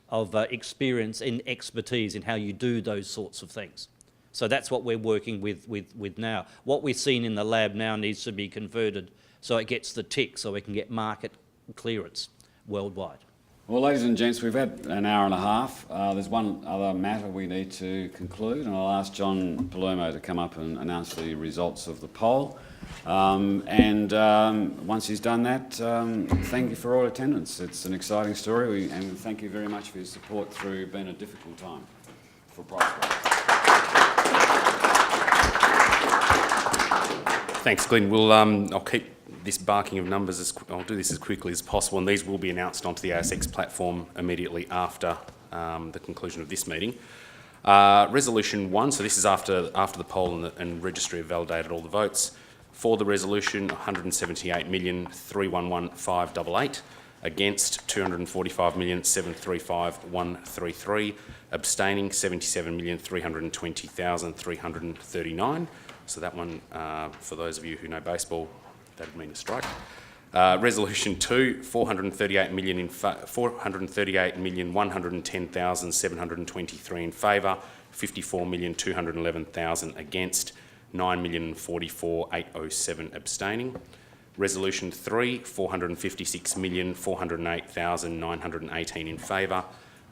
of experience and expertise in how you do those sorts of things. So that's what we're working with now. What we've seen in the lab now needs to be converted so it gets the tick, so we can get market clearance worldwide. Well, ladies and gents, we've had an hour and a half. There's one other matter we need to conclude, and I'll ask John Palermo to come up and announce the results of the poll. Once he's done that, thank you for all attendance. It's an exciting story, and thank you very much for your support through been a difficult time for Proxies. Thanks, Glenn. I'll keep this barking of numbers, I'll do this as quickly as possible, and these will be announced onto the ASX platform immediately after the conclusion of this meeting. Resolution 1, so this is after the poll and registry have validated all the votes. For the resolution, 178,311,588. Against, 245,735,133. Abstaining, 77,320,339. So that one, for those of you who know baseball, that'd mean a strike. Resolution 2, 438,110,723 in favour, 54,211,000 against, 9,044,807 abstaining. Resolution 3, 456,408,918 in favour,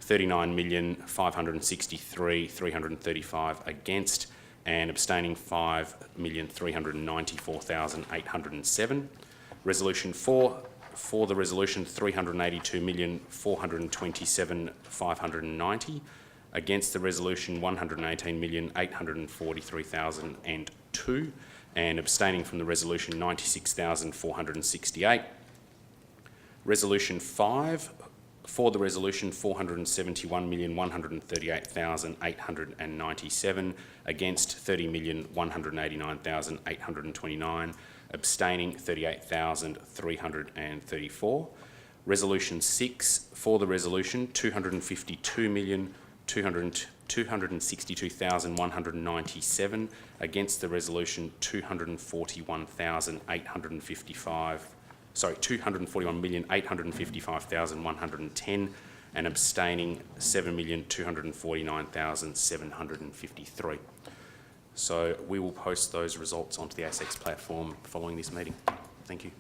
39,563,335 against, and abstaining 5,394,807. Resolution 4, for the resolution 382,427,590. Against the resolution 118,843,002, and abstaining from the resolution 96,468. Resolution 5, for the resolution 471,138,897, against 30,189,829, abstaining 38,334. Resolution 6, for the resolution 262,262,197, against the resolution 241,855,110, and abstaining 7,249,753. So we will post those results onto the ASX platform following this meeting. Thank you.